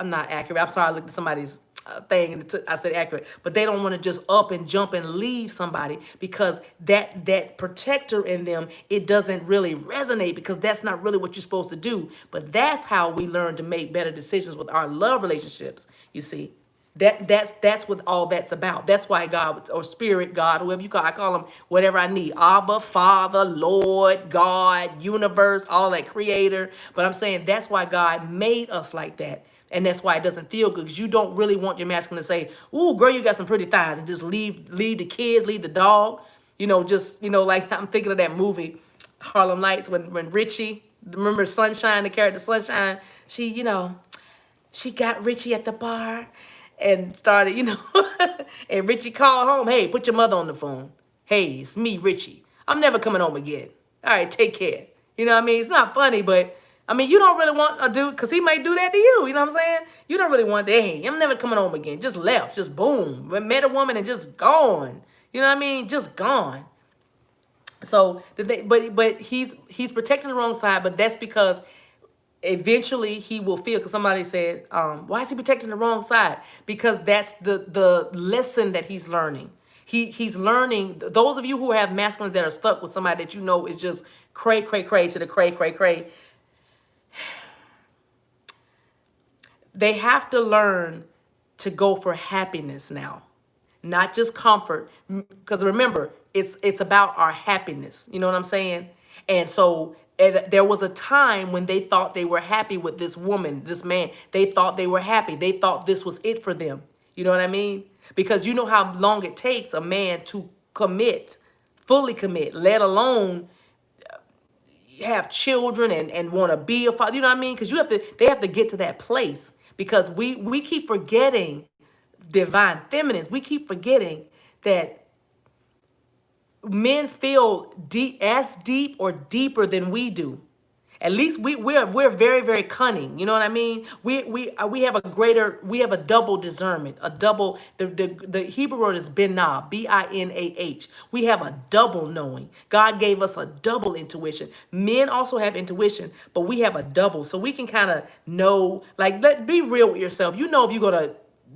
not accurate. I'm sorry, I looked at somebody's thing, and I said accurate, but they don't want to just up and jump and leave somebody because that protector in them, it doesn't really resonate because that's not really what you're supposed to do. But that's how we learn to make better decisions with our love relationships. You see, that's what all that's about. That's why God or Spirit, God, whoever you call, I call them whatever I need. Abba, Father, Lord, God, universe, all that creator. But I'm saying that's why God made us like that. And that's why it doesn't feel good because you don't really want your masculine to say, "Ooh, girl, you got some pretty thighs," and just leave the kids, leave the dog. Just like I'm thinking of that movie, Harlem Nights, when Richie, remember Sunshine, the character Sunshine, she got Richie at the bar and started, and Richie called home. "Hey, put your mother on the phone. Hey, it's me, Richie. I'm never coming home again. All right, take care." You know what I mean? It's not funny, but I mean, you don't really want a dude, because he might do that to you. You know what I'm saying? You don't really want that. Hey, I'm never coming home again. Just left, just boom. Met a woman and just gone. You know what I mean? Just gone. So, but he's protecting the wrong side, but that's because eventually he will feel, because somebody said, why is he protecting the wrong side? Because that's the lesson that he's learning. He's learning. Those of you who have masculines that are stuck with somebody that is just cray to the cray, they have to learn to go for happiness now, not just comfort. Because remember, it's about our happiness. You know what I'm saying? And so there was a time when they thought they were happy with this woman, this man. They thought they were happy. They thought this was it for them. You know what I mean? Because you know how long it takes a man to fully commit, let alone have children and want to be a father. You know what I mean? Because they have to get to that place. Because we keep forgetting, divine feminines, we keep forgetting that men feel as deep or deeper than we do. At least we're very, very cunning. You know what I mean? We have a double discernment, a double. The Hebrew word is binah, binah. We have a double knowing. God gave us a double intuition. Men also have intuition, but we have a double, so we can kind of know. Like, be real with yourself. You know if you're gonna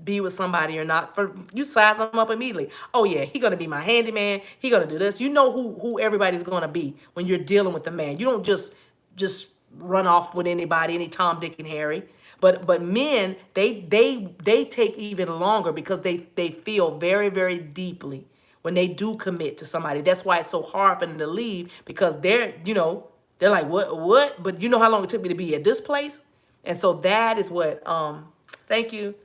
be with somebody or not. You size them up immediately. Oh yeah, he gonna be my handyman. He gonna do this. You know who everybody's gonna be when you're dealing with a man. You don't just run off with anybody, any Tom, Dick, and Harry. But men, they take even longer because they feel very, very deeply when they do commit to somebody. That's why it's so hard for them to leave, because they're like, what? But you know how long it took me to be at this place? And so that is what, thank you.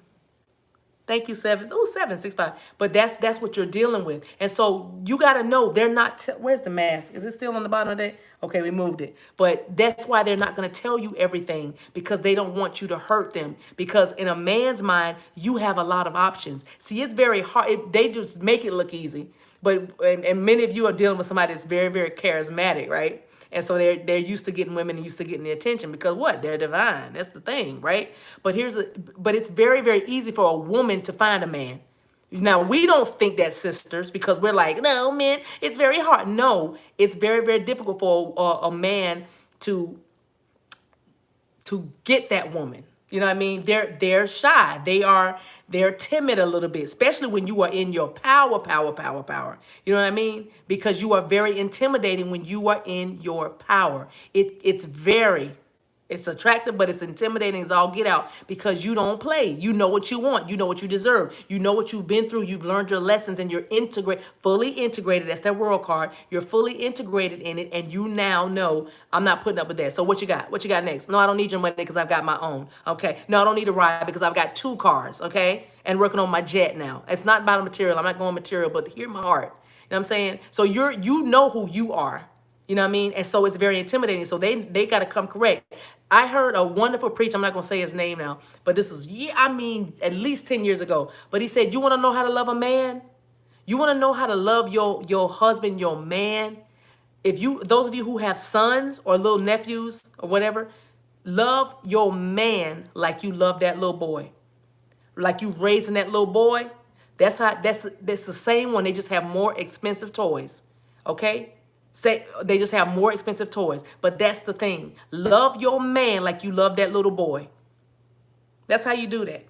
Thank you, 765. But that's what you're dealing with. And so you got to know they're not, where's the mask? Is it still on the bottom of that? Okay, we moved it. But that's why they're not going to tell you everything, because they don't want you to hurt them. Because in a man's mind, you have a lot of options. See, it's very hard. They just make it look easy. And many of you are dealing with somebody that's very, very charismatic, right? And so they're used to getting women and used to getting the attention because what? They're divine. That's the thing, right? But it's very, very easy for a woman to find a man. Now, we don't think that, sisters, because we're like, no, man, it's very hard. No, it's very, very difficult for a man to get that woman. You know what I mean? They're shy. They're timid a little bit, especially when you are in your power. You know what I mean? Because you are very intimidating when you are in your power. It's attractive, but it's intimidating as all get out, because you don't play. You know what you want. You know what you deserve. You know what you've been through. You've learned your lessons, and you're fully integrated. That's that world card. You're fully integrated in it, and you now know, I'm not putting up with that. So what you got? What you got next? No, I don't need your money because I've got my own. Okay. No, I don't need a ride because I've got 2 cars. Okay. And working on my jet now. It's not about material. I'm not going material, but hear my heart. You know what I'm saying? So you know who you are. You know what I mean? And so it's very intimidating. So they got to come correct. I heard a wonderful preacher. I'm not going to say his name now, but this was, at least 10 years ago. But he said, you want to know how to love a man? You want to know how to love your husband, your man? Those of you who have sons or little nephews or whatever, love your man like you love that little boy. Like you raising that little boy. That's the same one. They just have more expensive toys. Okay? They just have more expensive toys. But that's the thing. Love your man like you love that little boy. That's how you do that.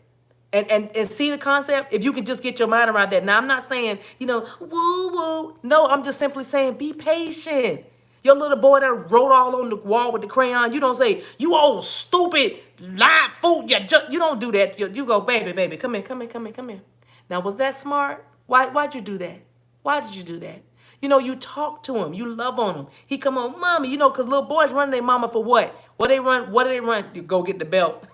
And see the concept? If you can just get your mind around that. Now, I'm not saying, woo, woo. No, I'm just simply saying be patient. Your little boy that wrote all on the wall with the crayon, you don't say, you old stupid live fool. You don't do that. You go, baby, baby, come here, come here, come here, come here. Now, was that smart? Why'd you do that? Why did you do that? You talk to him. You love on him. He come on, mommy, because little boys run their mama for what? What do they run? You go get the belt.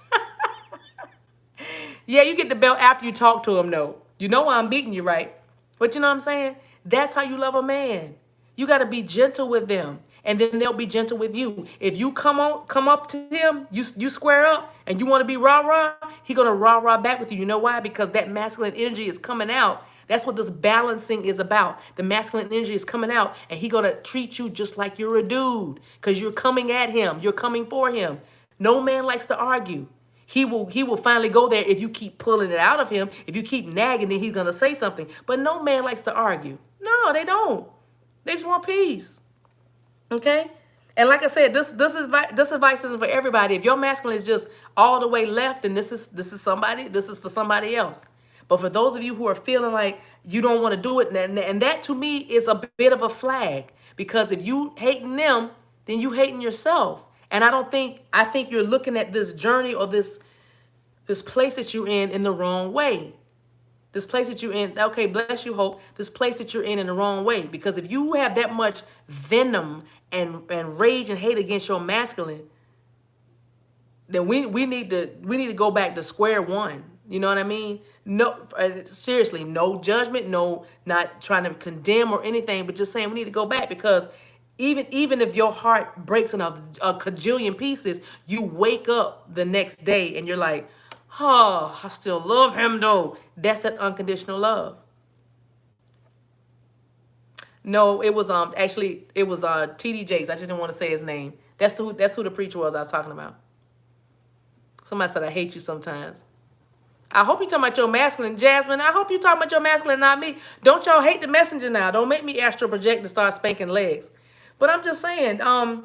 Yeah, you get the belt after you talk to him, though. You know why I'm beating you, right? But you know what I'm saying? That's how you love a man. You got to be gentle with them, and then they'll be gentle with you. If you come up to him, you square up, and you want to be rah-rah, he going to rah-rah back with you. You know why? Because that masculine energy is coming out. That's what this balancing is about. The masculine energy is coming out, and he going to treat you just like you're a dude because you're coming at him. You're coming for him. No man likes to argue. He will finally go there if you keep pulling it out of him. If you keep nagging, then he's going to say something. But no man likes to argue. No, they don't. They just want peace. Okay? And like I said, this advice isn't for everybody. If your masculine is just all the way left, then this is for somebody else. But for those of you who are feeling like you don't want to do it, and that to me is a bit of a flag. Because if you hating them, then you hating yourself. And I think you're looking at this journey or this place that you're in the wrong way. This place that you're in, okay, bless you, Hope. This place that you're in the wrong way. Because if you have that much venom and rage and hate against your masculine, then we need to go back to square one. You know what I mean? No, seriously, no judgment, no, not trying to condemn or anything, but just saying we need to go back because even if your heart breaks in a cajillion pieces, you wake up the next day and you're like, oh, I still love him though. That's that unconditional love. No, it was TD Jakes. I just didn't want to say his name. That's who the preacher was I was talking about. Somebody said I hate you sometimes. I hope you're talking about your masculine, Jasmine. I hope you're talking about your masculine, not me. Don't y'all hate the messenger now. Don't make me astral project and start spanking legs. But I'm just saying, I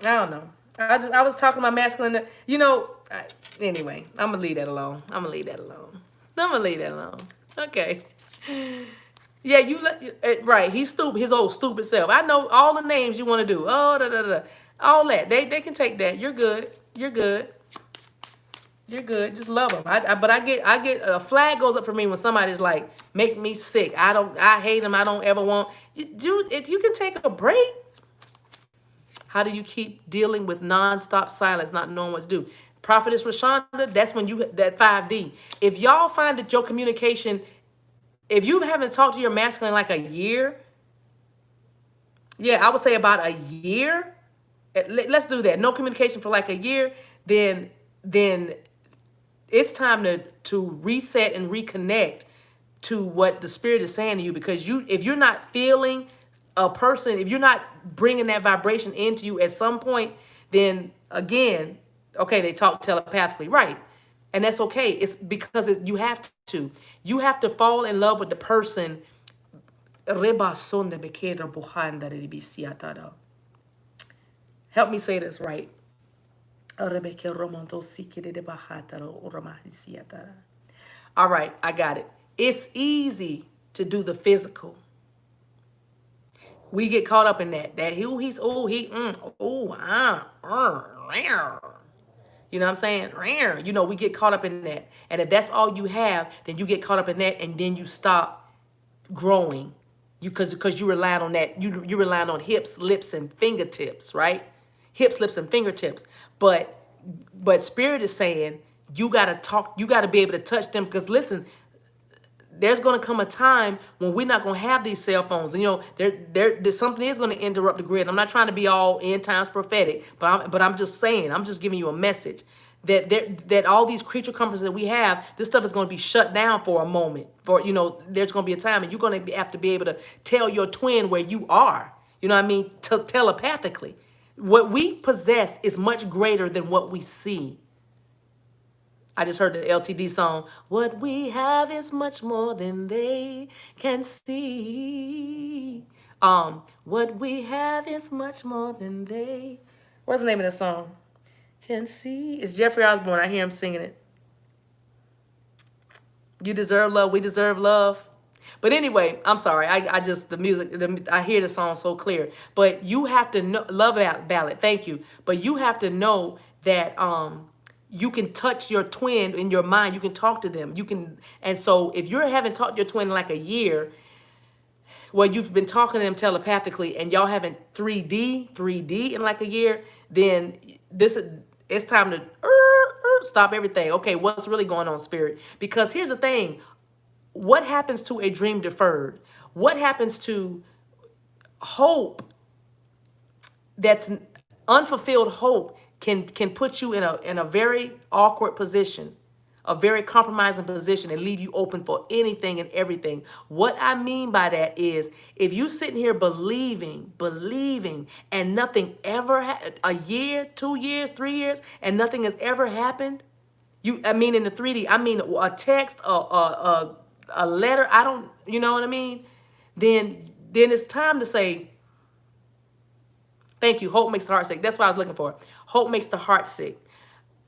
don't know. I was talking about masculine, anyway, I'm going to leave that alone. Okay. Yeah, right. He's stupid, his old stupid self. I know all the names you want to do. Oh, all that. They can take that. You're good. Just love them. But I get a flag goes up for me when somebody's like, make me sick. I hate them. I don't ever want if you can take a break. How do you keep dealing with nonstop silence, not knowing what to do? Prophetess Rashonda, that's when that 5D. If y'all find that your communication, if you haven't talked to your masculine like a year, I would say about a year. Let's do that. No communication for like a year, then it's time to reset and reconnect to what the spirit is saying to you. Because if you're not feeling a person, if you're not bringing that vibration into you at some point, then again, okay, they talk telepathically, right? And that's okay. It's because you have to. You have to fall in love with the person. Help me say this right. All right, I got it. It's easy to do the physical. We get caught up in that. You know what I'm saying? We get caught up in that. And if that's all you have, then you get caught up in that and then you stop growing. Because you rely on that. You rely on hips, lips, and fingertips, right? Hips, lips, and fingertips. But Spirit is saying you gotta talk, you gotta be able to touch them. Because listen, there's gonna come a time when we're not gonna have these cell phones. And there's something is gonna interrupt the grid. I'm not trying to be all end times prophetic, but I'm just saying, I'm just giving you a message that all these creature comforts that we have, this stuff is gonna be shut down for a moment. There's gonna be a time, and you're gonna have to be able to tell your twin where you are. You know what I mean? Telepathically. What we possess is much greater than what we see. I just heard the LTD song. What we have is much more than they can see. What we have is much more than they. What's the name of the song? Can see. It's Jeffrey Osborne. I hear him singing it. You deserve love. We deserve love. But anyway, I'm sorry. I just, the music, I hear the song so clear. But you have to know, love ballad. Thank you. But you have to know that you can touch your twin in your mind. You can talk to them. You can, and so if you haven't talked to your twin in like a year, well, you've been talking to them telepathically, and y'all haven't 3D in like a year, then it's time to stop everything. Okay, what's really going on, spirit? Because here's the thing. What happens to a dream deferred? What happens to hope that's unfulfilled hope can put you in a very awkward position, a very compromising position, and leave you open for anything and everything. What I mean by that is, if you sitting here believing, and nothing ever a year, 2 years, 3 years, and nothing has ever happened. I mean, in the 3D, I mean, a text, a letter, I don't, you know what I mean? Then it's time to say, thank you. Hope makes the heart sick. That's what I was looking for. Hope makes the heart sick.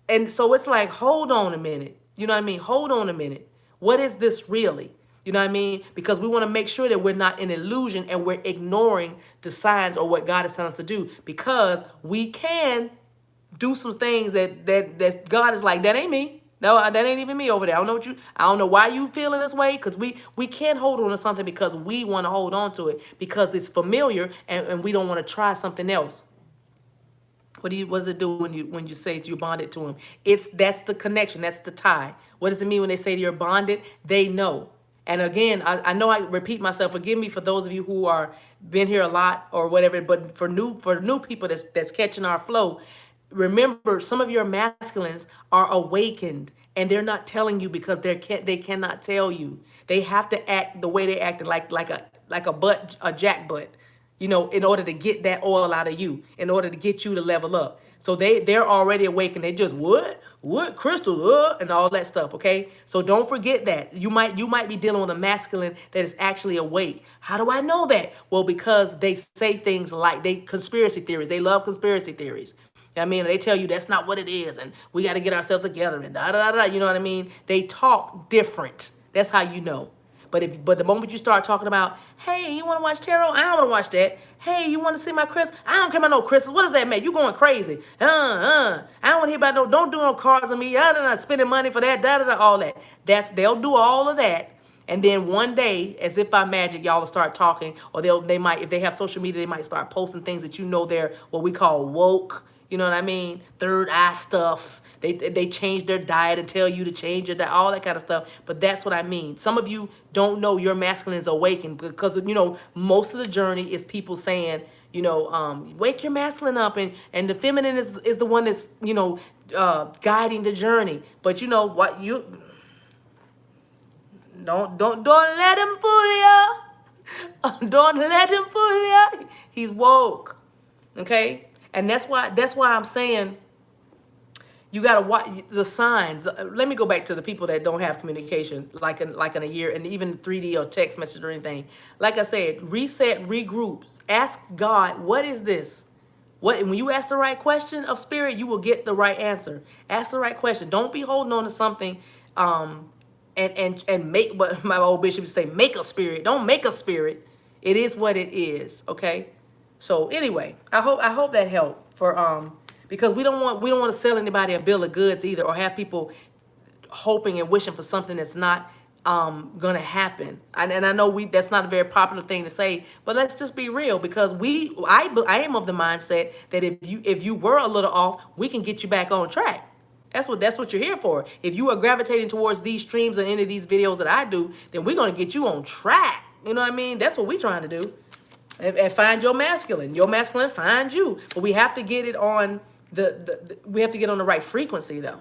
And so it's like, hold on a minute. You know what I mean? Hold on a minute. What is this really? You know what I mean? Because we want to make sure that we're not in illusion and we're ignoring the signs or what God is telling us to do, because we can do some things that God is like, that ain't me. No, that ain't even me over there. I don't know why you feeling this way, because we can't hold on to something because we want to hold on to it because it's familiar, and we don't want to try something else. What does it do when you say you're bonded to him? That's the connection, that's the tie. What does it mean when they say you're bonded? They know. And again, I know I repeat myself. Forgive me for those of you who are been here a lot or whatever, but for new people that's catching our flow, remember, some of your masculines are awakened, and they're not telling you because they cannot tell you. They have to act the way they acted, like a jack butt, you know, in order to get that oil out of you, in order to get you to level up. So they're already awakened. They just what crystal and all that stuff. Okay, so don't forget that you might be dealing with a masculine that is actually awake. How do I know that? Well, because they say things like conspiracy theories. They love conspiracy theories. I mean, they tell you that's not what it is, and we got to get ourselves together, and da da da da. You know what I mean? They talk different. That's how you know. But the moment you start talking about, hey, you want to watch tarot? I don't want to watch that. Hey, you want to see my crystals? I don't care about no crystals. What does that mean? You going crazy? I don't want to hear about no. Don't do no cards on me. Spending money for that. Da da da. All that. They'll do all of that. And then one day, as if by magic, y'all will start talking, or they might, if they have social media, they might start posting things that you know they're what we call woke. You know what I mean? Third eye stuff. They change their diet and tell you to change your diet, all that kind of stuff. But that's what I mean. Some of you don't know your masculine is awakened because, you know, most of the journey is people saying, you know, wake your masculine up, and the feminine is the one that's, you know, guiding the journey. But you know what, you don't let him fool you. Don't let him fool you. He's woke. Okay? And that's why I'm saying you got to watch the signs. Let me go back to the people that don't have communication like in a year, and even 3D or text message or anything. Like I said, reset, regroup. Ask God, what is this? When you ask the right question of spirit, you will get the right answer. Ask the right question. Don't be holding on to something and make what my old bishop would say, make a spirit. Don't make a spirit. It is what it is, okay? So anyway, I hope that helped for because we don't want to sell anybody a bill of goods either, or have people hoping and wishing for something that's not gonna happen. And I know that's not a very popular thing to say, but let's just be real, because I am of the mindset that if you were a little off, we can get you back on track. That's what you're here for. If you are gravitating towards these streams or any of these videos that I do, then we're gonna get you on track. You know what I mean? That's what we're trying to do. And find your masculine. Your masculine find you. But we have to get it on we have to get on the right frequency though.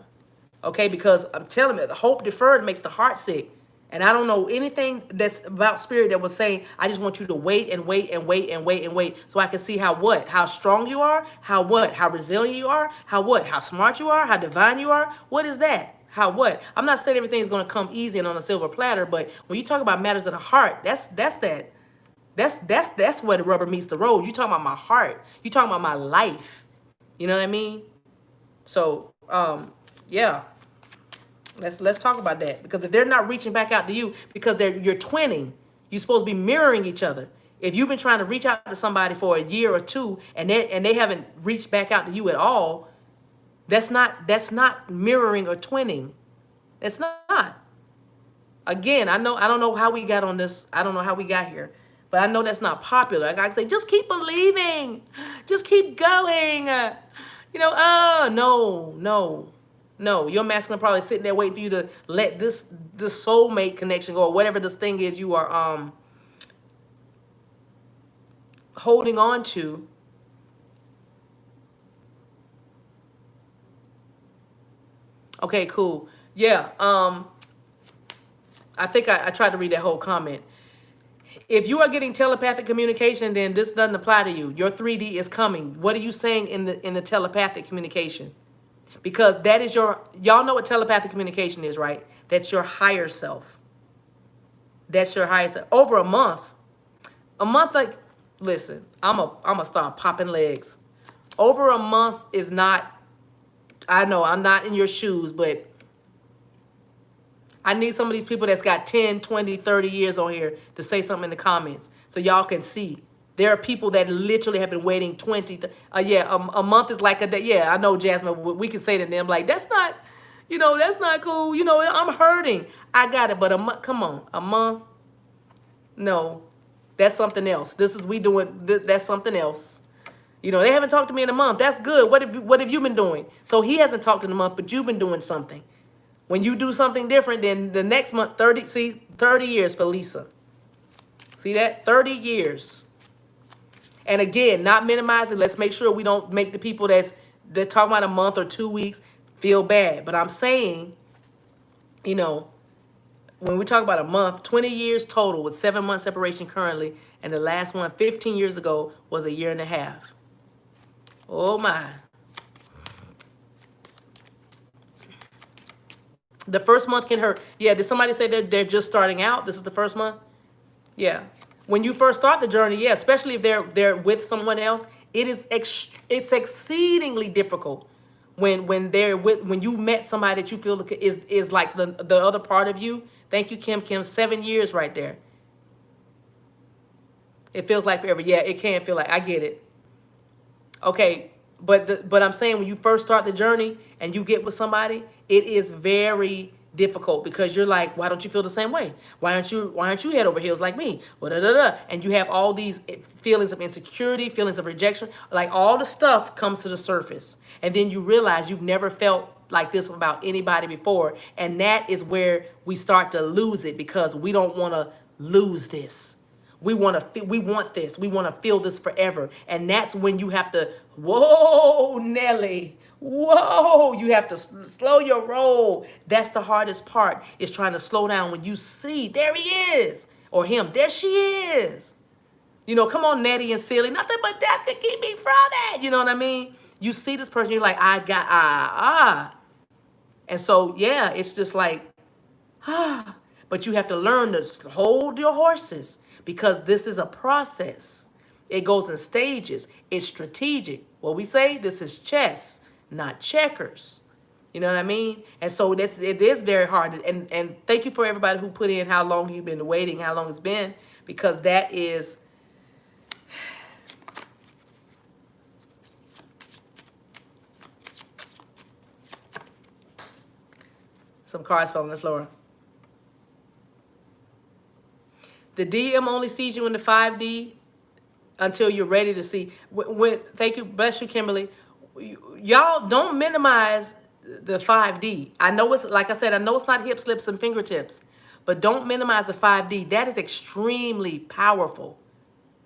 Okay, because I'm telling you, the hope deferred makes the heart sick. And I don't know anything that's about spirit that was saying, I just want you to wait and wait and wait and wait and wait, so I can see how strong you are, how resilient you are, how smart you are, how divine you are. What is that? I'm not saying everything's gonna come easy and on a silver platter, but when you talk about matters of the heart, that's where the rubber meets the road. You talking about my heart. You talking about my life. You know what I mean? So, yeah, let's talk about that, because if they're not reaching back out to you, because you're twinning, you're supposed to be mirroring each other. If you've been trying to reach out to somebody for a year or two, and they haven't reached back out to you at all, that's not mirroring or twinning. It's not. Again, I don't know how we got on this. I don't know how we got here, but I know that's not popular. Like I say, just keep believing, just keep going. Oh no. Your masculine probably sitting there waiting for you to let this soulmate connection go, or whatever this thing is you are holding on to. Okay, cool. Yeah. I think I tried to read that whole comment. If you are getting telepathic communication, then this doesn't apply to you. Your 3D is coming. What are you saying in the telepathic communication? Because that is y'all know what telepathic communication is, right? That's your higher self. That's your higher self. Over a month, like, listen, I'm a start popping legs. Over a month is not, I know I'm not in your shoes, but I need some of these people that's got 10, 20, 30 years on here to say something in the comments so y'all can see. There are people that literally have been waiting 20, a month is like a day. Yeah, I know, Jasmine, we can say to them, like, that's not, that's not cool. I'm hurting. I got it, but a month, come on, a month? No, that's something else. That's something else. They haven't talked to me in a month. That's good. What have you been doing? So he hasn't talked in a month, but you've been doing something. When you do something different, then the next month, 30 years for Lisa. See that? 30 years. And again, not minimizing. Let's make sure we don't make the people that talk about a month or 2 weeks feel bad. But I'm saying, when we talk about a month, 20 years total with 7 months separation currently, and the last one 15 years ago was a year and a half. Oh my. The first month can hurt. Yeah, did somebody say that they're just starting out? This is the first month? Yeah. When you first start the journey, yeah, especially if they're with someone else, it's exceedingly difficult when you met somebody that you feel is like the other part of you. Thank you, Kim. 7 years right there. It feels like forever. Yeah, it can feel like, I get it. Okay, but I'm saying when you first start the journey and you get with somebody, it is very difficult because you're like, why don't you feel the same way? Why aren't you head over heels like me? And you have all these feelings of insecurity, feelings of rejection, like all the stuff comes to the surface. And then you realize you've never felt like this about anybody before. And that is where we start to lose it, because we don't want to lose this. We want this. We want to feel this forever. And that's when you have to, whoa, Nelly, whoa, you have to slow your roll. That's the hardest part, is trying to slow down when you see, there he is, or him, there she is. Come on, Nettie and Silly, nothing but death can keep me from it. You know what I mean? You see this person, you're like, And so, yeah, it's just like, but you have to learn to hold your horses, because this is a process. It goes in stages. It's strategic. What we say, this is chess, not checkers. You know what I mean? And so it is very hard. And thank you for everybody who put in how long you've been waiting, how long it's been, because that is, some cards fell on the floor. The DM only sees you in the 5D until you're ready to see. Thank you, bless you, Kimberly. Y'all don't minimize the 5D. I know it's, like I said, I know it's not hips, lips, and fingertips, but don't minimize the 5D. That is extremely powerful.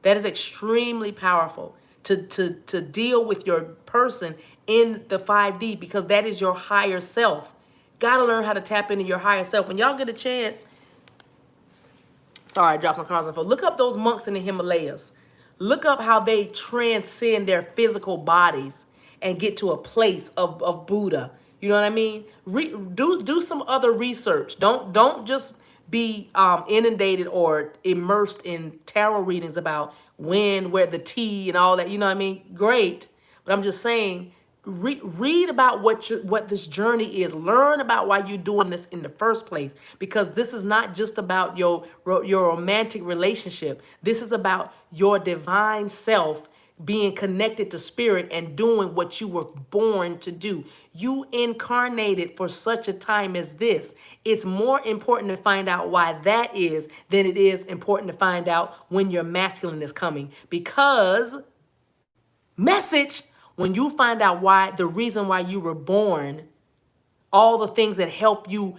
That is extremely powerful to deal with your person in the 5D, because that is your higher self. Gotta learn how to tap into your higher self. When y'all get a chance, sorry, I dropped my cards on the phone. Look up those monks in the Himalayas. Look up how they transcend their physical bodies and get to a place of Buddha. You know what I mean? Do some other research. Don't just be inundated or immersed in tarot readings about when, where the tea and all that. You know what I mean? Great. But I'm just saying, read about what this journey is. Learn about why you're doing this in the first place, because this is not just about your romantic relationship. This is about your divine self being connected to spirit and doing what you were born to do. You incarnated for such a time as this. It's more important to find out why that is than it is important to find out when your masculine is coming, because message, when you find out why, the reason why you were born, all the things that help you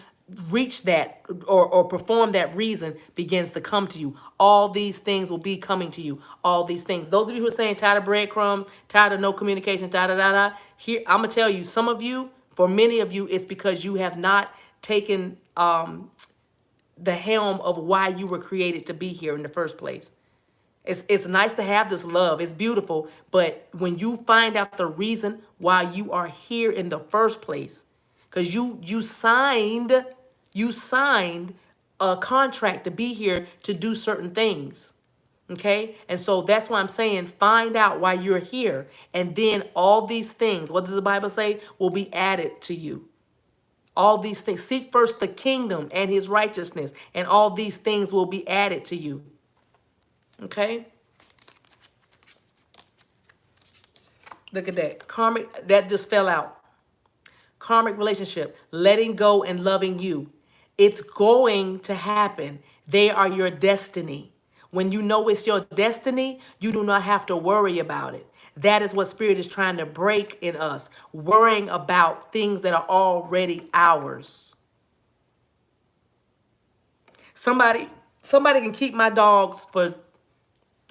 reach that or perform that reason begins to come to you. All these things will be coming to you. All these things. Those of you who are saying tired of breadcrumbs, tired of no communication, here, I'm going to tell you, some of you, for many of you, it's because you have not taken the helm of why you were created to be here in the first place. It's nice to have this love. It's beautiful. But when you find out the reason why you are here in the first place, because you signed a contract to be here to do certain things. Okay? And so that's why I'm saying find out why you're here. And then all these things, what does the Bible say, will be added to you. All these things. Seek first the kingdom and his righteousness, and all these things will be added to you. Okay? Look at that. Karmic, that just fell out. Karmic relationship, letting go and loving you. It's going to happen. They are your destiny. When you know it's your destiny, you do not have to worry about it. That is what Spirit is trying to break in us. Worrying about things that are already ours. Somebody can keep my dogs for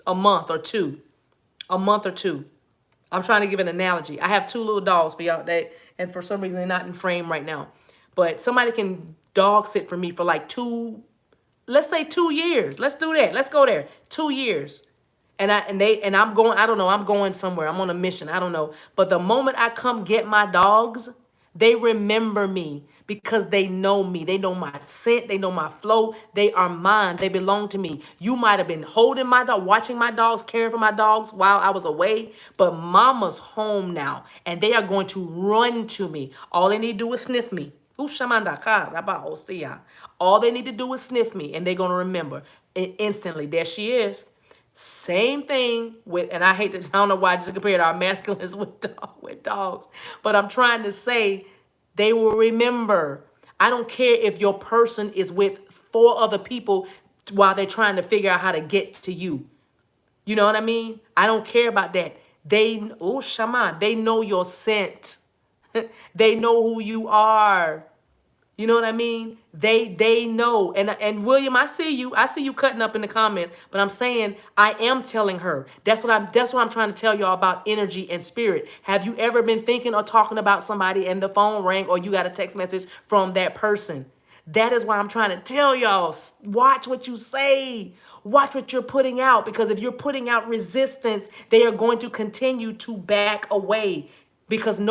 a month or two. A month or two. I'm trying to give an analogy. I have two little dogs for y'all, and for some reason they're not in frame right now. But somebody can dog sit for me for like let's say 2 years. Let's do that. Let's go there. 2 years. And I'm going, I don't know, I'm going somewhere. I'm on a mission. I don't know. But the moment I come get my dogs, they remember me because they know me. They know my scent. They know my flow. They are mine. They belong to me. You might have been holding my dog, watching my dogs, caring for my dogs while I was away. But mama's home now, and they are going to run to me. All they need to do is sniff me. All they need to do is sniff me, and they're going to remember it instantly. There she is. Same thing with, and I hate to, I don't know why I just compared our masculines with dogs, but I'm trying to say they will remember. I don't care if your person is with 4 other people while they're trying to figure out how to get to you. You know what I mean? I don't care about that. They know your scent. They know who you are. You know what I mean? They know. And William, I see you cutting up in the comments, but I'm saying I am telling her. That's what I'm trying to tell y'all about energy and spirit. Have you ever been thinking or talking about somebody and the phone rang or you got a text message from that person? That is why I'm trying to tell y'all, watch what you say. Watch what you're putting out, because if you're putting out resistance, they are going to continue to back away. Because who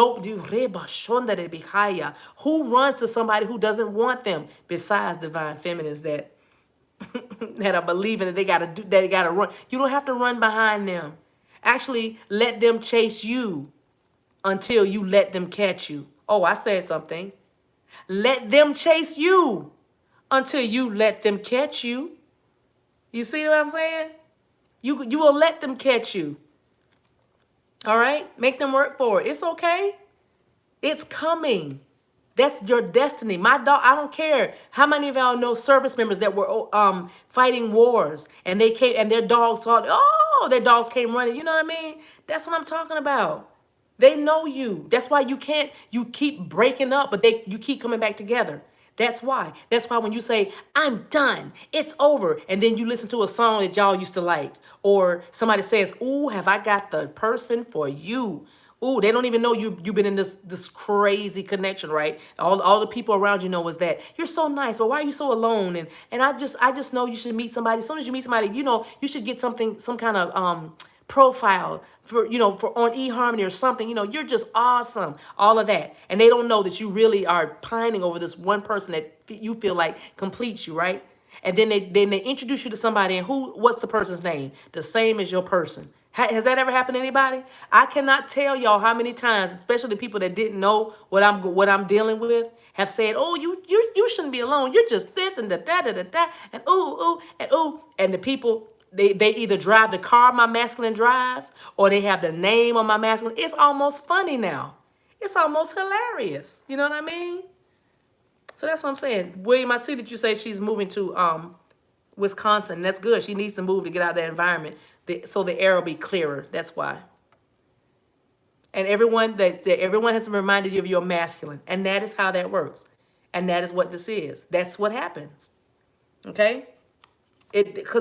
runs to somebody who doesn't want them besides divine feminines that that are believing that they gotta run. You don't have to run behind them. Actually, let them chase you until you let them catch you. Oh, I said something. Let them chase you until you let them catch you. You see what I'm saying? You will let them catch you. All right? Make them work for it. It's okay. It's coming. That's your destiny. My dog, I don't care how many of y'all know service members that were fighting wars and they came and their dogs their dogs came running. You know what I mean? That's what I'm talking about. They know you. That's why you keep breaking up, but you keep coming back together. That's why. That's why when you say, I'm done, it's over, and then you listen to a song that y'all used to like, or somebody says, ooh, have I got the person for you? Ooh, they don't even know you've been in this crazy connection, right? All the people around you know is that you're so nice, but why are you so alone? And I just know you should meet somebody. As soon as you meet somebody, you know, you should get some kind of profile for on eHarmony or something. You know, you're just awesome. All of that. And they don't know that you really are pining over this one person that you feel like completes you, right? And then they introduce you to somebody, and what's the person's name? The same as your person. Has that ever happened to anybody? I cannot tell y'all how many times, especially the people that didn't know what I'm dealing with, have said, "Oh, you shouldn't be alone. You're just this and da and ooh," and the people they either drive the car my masculine drives or they have the name on my masculine. It's almost funny now. It's almost hilarious. You know what I mean? So that's what I'm saying. William, I see that you say she's moving to Wisconsin. That's good. She needs to move to get out of that environment so the air will be clearer. That's why. And everyone has reminded you of your masculine. And that is how that works. And that is what this is. That's what happens. Okay?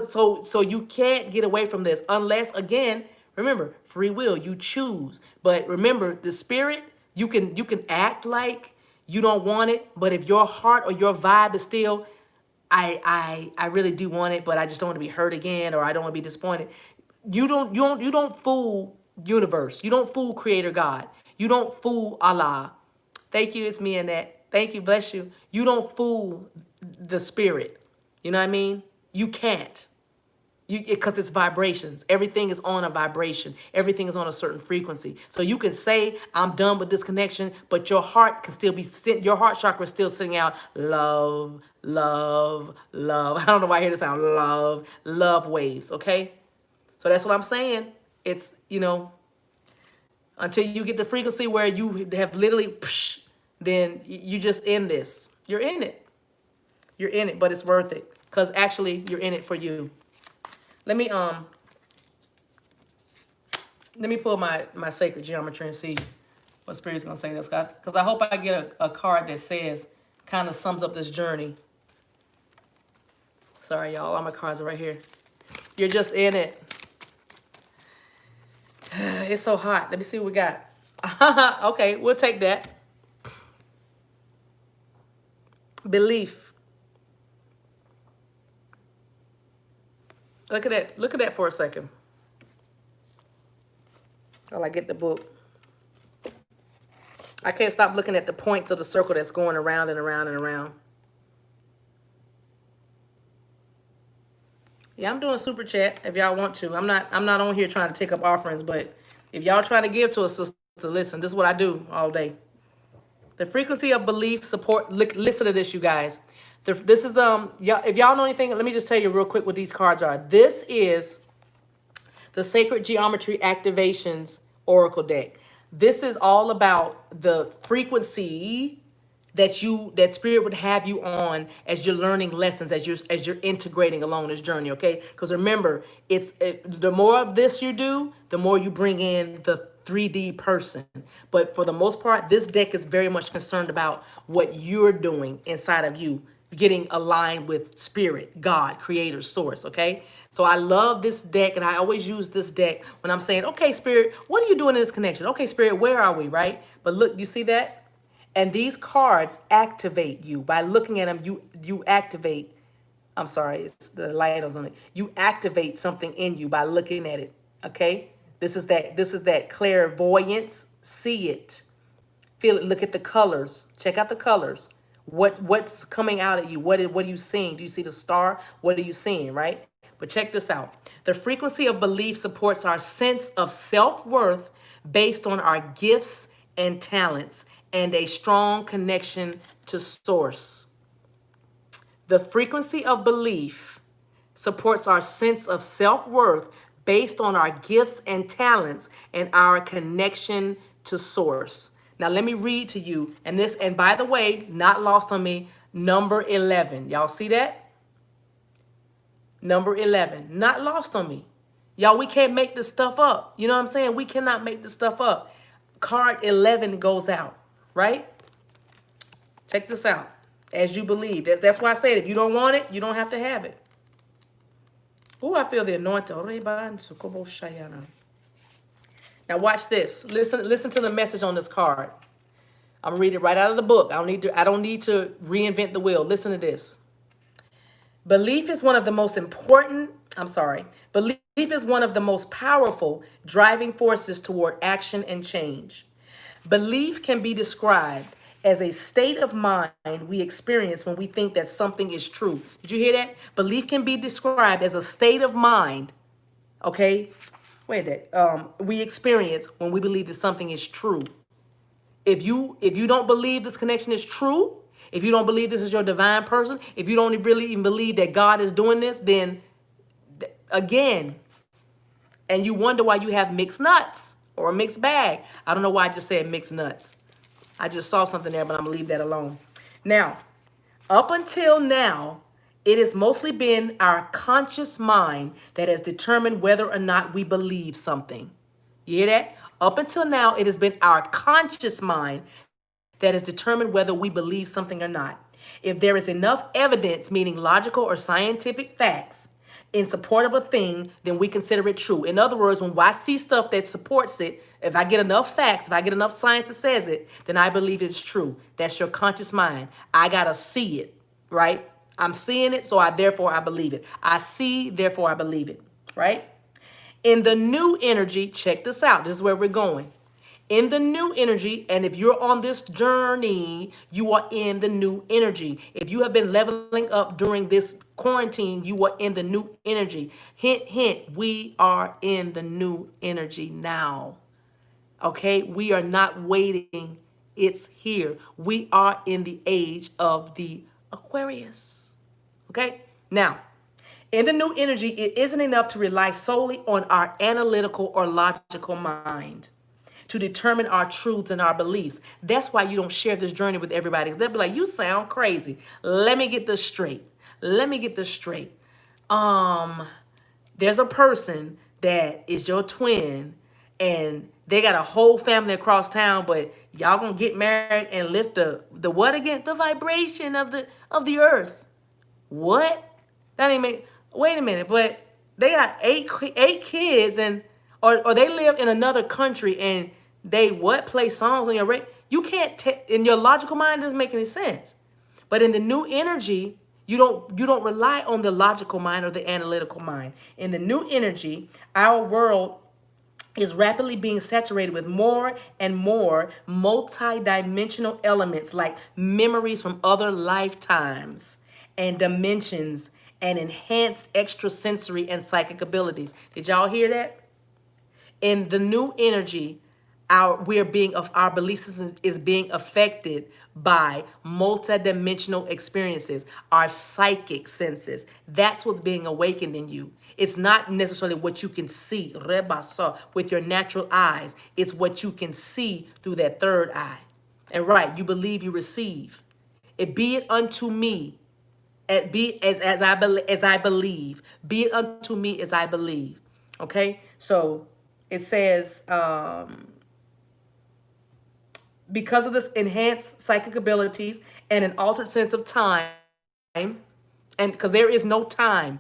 So you can't get away from this unless, again, remember, free will, you choose. But remember, the spirit, you can act like you don't want it, but if your heart or your vibe is still, I really do want it, but I just don't want to be hurt again, or I don't want to be disappointed. You don't fool universe. You don't fool Creator God. You don't fool Allah. Thank you, it's me and that. Thank you, bless you. You don't fool the spirit. You know what I mean? You can't. Because it's vibrations. Everything is on a vibration. Everything is on a certain frequency. So you can say, I'm done with this connection, but your heart can still be, your heart chakra is still singing out, love, love, love. I don't know why I hear the sound, love, love waves, okay? So that's what I'm saying. It's, until you get the frequency where you have literally, then you just in this. You're in it. You're in it, but it's worth it. Because actually, you're in it for you. Let me pull my sacred geometry and see what Spirit's gonna say this, because I hope I get a card that says, kind of sums up this journey. Sorry, y'all, all my cards are right here. You're just in it. It's so hot. Let me see what we got. Okay, we'll take that. Belief. Look at that. Look at that for a second. While I get the book. I can't stop looking at the points of the circle that's going around and around and around. Yeah, I'm doing super chat if y'all want to. I'm not on here trying to take up offerings, but if y'all trying to give to a sister, listen, this is what I do all day. The frequency of belief support. Listen to this, you guys. This is if y'all know anything, let me just tell you real quick what these cards are. This is the Sacred Geometry Activations Oracle deck. This is all about the frequency that Spirit would have you on as you're learning lessons, as you're integrating along this journey, okay? Because remember, the more of this you do, the more you bring in the 3D person. But for the most part, this deck is very much concerned about what you're doing inside of you, getting aligned with Spirit, God, Creator, Source, okay? So I love this deck, and I always use this deck when I'm saying, okay, Spirit, what are you doing in this connection? Okay, Spirit, where are we, right? But look, you see that? And these cards activate you. By looking at them, you activate, I'm sorry, it's the light is on it. You activate something in you by looking at it, okay? This is that clairvoyance. See it. Feel it. Look at the colors. Check out the colors. What's coming out at you? What are you seeing? Do you see the star? What are you seeing, right? But check this out. The frequency of belief supports our sense of self-worth based on our gifts and talents and a strong connection to Source. The frequency of belief supports our sense of self-worth based on our gifts and talents and our connection to Source. Now let me read to you, and by the way, not lost on me, number 11. Y'all see that? Number 11, not lost on me. Y'all, we can't make this stuff up. You know what I'm saying? We cannot make this stuff up. Card 11 goes out, right? Check this out. As you believe. That's why I said if you don't want it, you don't have to have it. Oh, I feel the anointing. Now watch this. Listen to the message on this card. I'm gonna read it right out of the book. I don't need to reinvent the wheel. Listen to this. Belief is one of the most powerful driving forces toward action and change. Belief can be described as a state of mind we experience when we think that something is true. Did you hear that? Belief can be described as a state of mind, okay, we experience when we believe that something is true. If you don't believe this connection is true, if you don't believe this is your divine person, if you don't really even believe that God is doing this, then again, and you wonder why you have mixed nuts or a mixed bag. I don't know why I just said mixed nuts. I just saw something there, but I'm gonna leave that alone. Now, up until now, it has mostly been our conscious mind that has determined whether or not we believe something. You hear that? Up until now, it has been our conscious mind that has determined whether we believe something or not. If there is enough evidence, meaning logical or scientific facts, in support of a thing, then we consider it true. In other words, when I see stuff that supports it, if I get enough facts, if I get enough science that says it, then I believe it's true. That's your conscious mind. I gotta see it, right? I'm seeing it, so therefore I believe it. I see, therefore I believe it, right? In the new energy, check this out. This is where we're going. In the new energy, and if you're on this journey, you are in the new energy. If you have been leveling up during this quarantine, you are in the new energy. Hint, hint, we are in the new energy now. Okay? We are not waiting. It's here. We are in the age of the Aquarius. Okay? Now, in the new energy, it isn't enough to rely solely on our analytical or logical mind to determine our truths and our beliefs. That's why you don't share this journey with everybody. Because they'll be like, you sound crazy. Let me get this straight. Let me get this straight. There's a person that is your twin and they got a whole family across town, but y'all gonna get married and lift the what again? The vibration of the earth. What? That ain't make, wait a minute, but they got eight kids and or they live in another country and they what play songs on your radio. You can't in your logical mind doesn't make any sense. But in the new energy, you don't rely on the logical mind or the analytical mind. In the new energy, our world is rapidly being saturated with more and more multi-dimensional elements like memories from other lifetimes and dimensions and enhanced extrasensory and psychic abilities. Did y'all hear that? In the new energy, our belief system is being affected by multidimensional experiences, our psychic senses. That's what's being awakened in you. It's not necessarily what you can see, rebasa, with your natural eyes. It's what you can see through that third eye. And right, you believe, you receive. It be it unto me, be as I believe. Be it unto me as I believe. Okay, so it says, because of this enhanced psychic abilities and an altered sense of time, and because there is no time,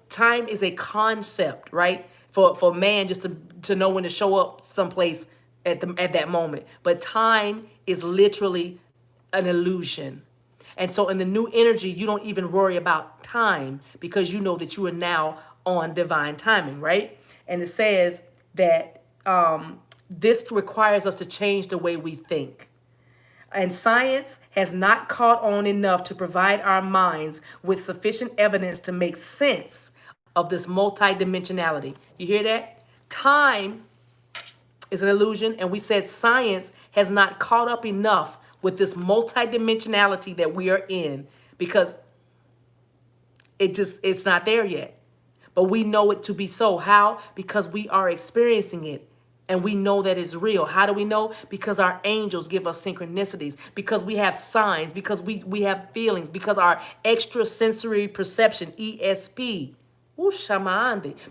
time is a concept, right? For man just to know when to show up someplace at that moment. But time is literally an illusion. And so in the new energy, you don't even worry about time because you know that you are now on divine timing, right? And it says that this requires us to change the way we think. And science has not caught on enough to provide our minds with sufficient evidence to make sense of this multidimensionality. You hear that? Time is an illusion, and we said science has not caught up enough with this multidimensionality that we are in because it's not there yet. But we know it to be so. How? Because we are experiencing it. And we know that it's real. How do we know? Because our angels give us synchronicities, because we have signs, because we have feelings, because our extrasensory perception, ESP,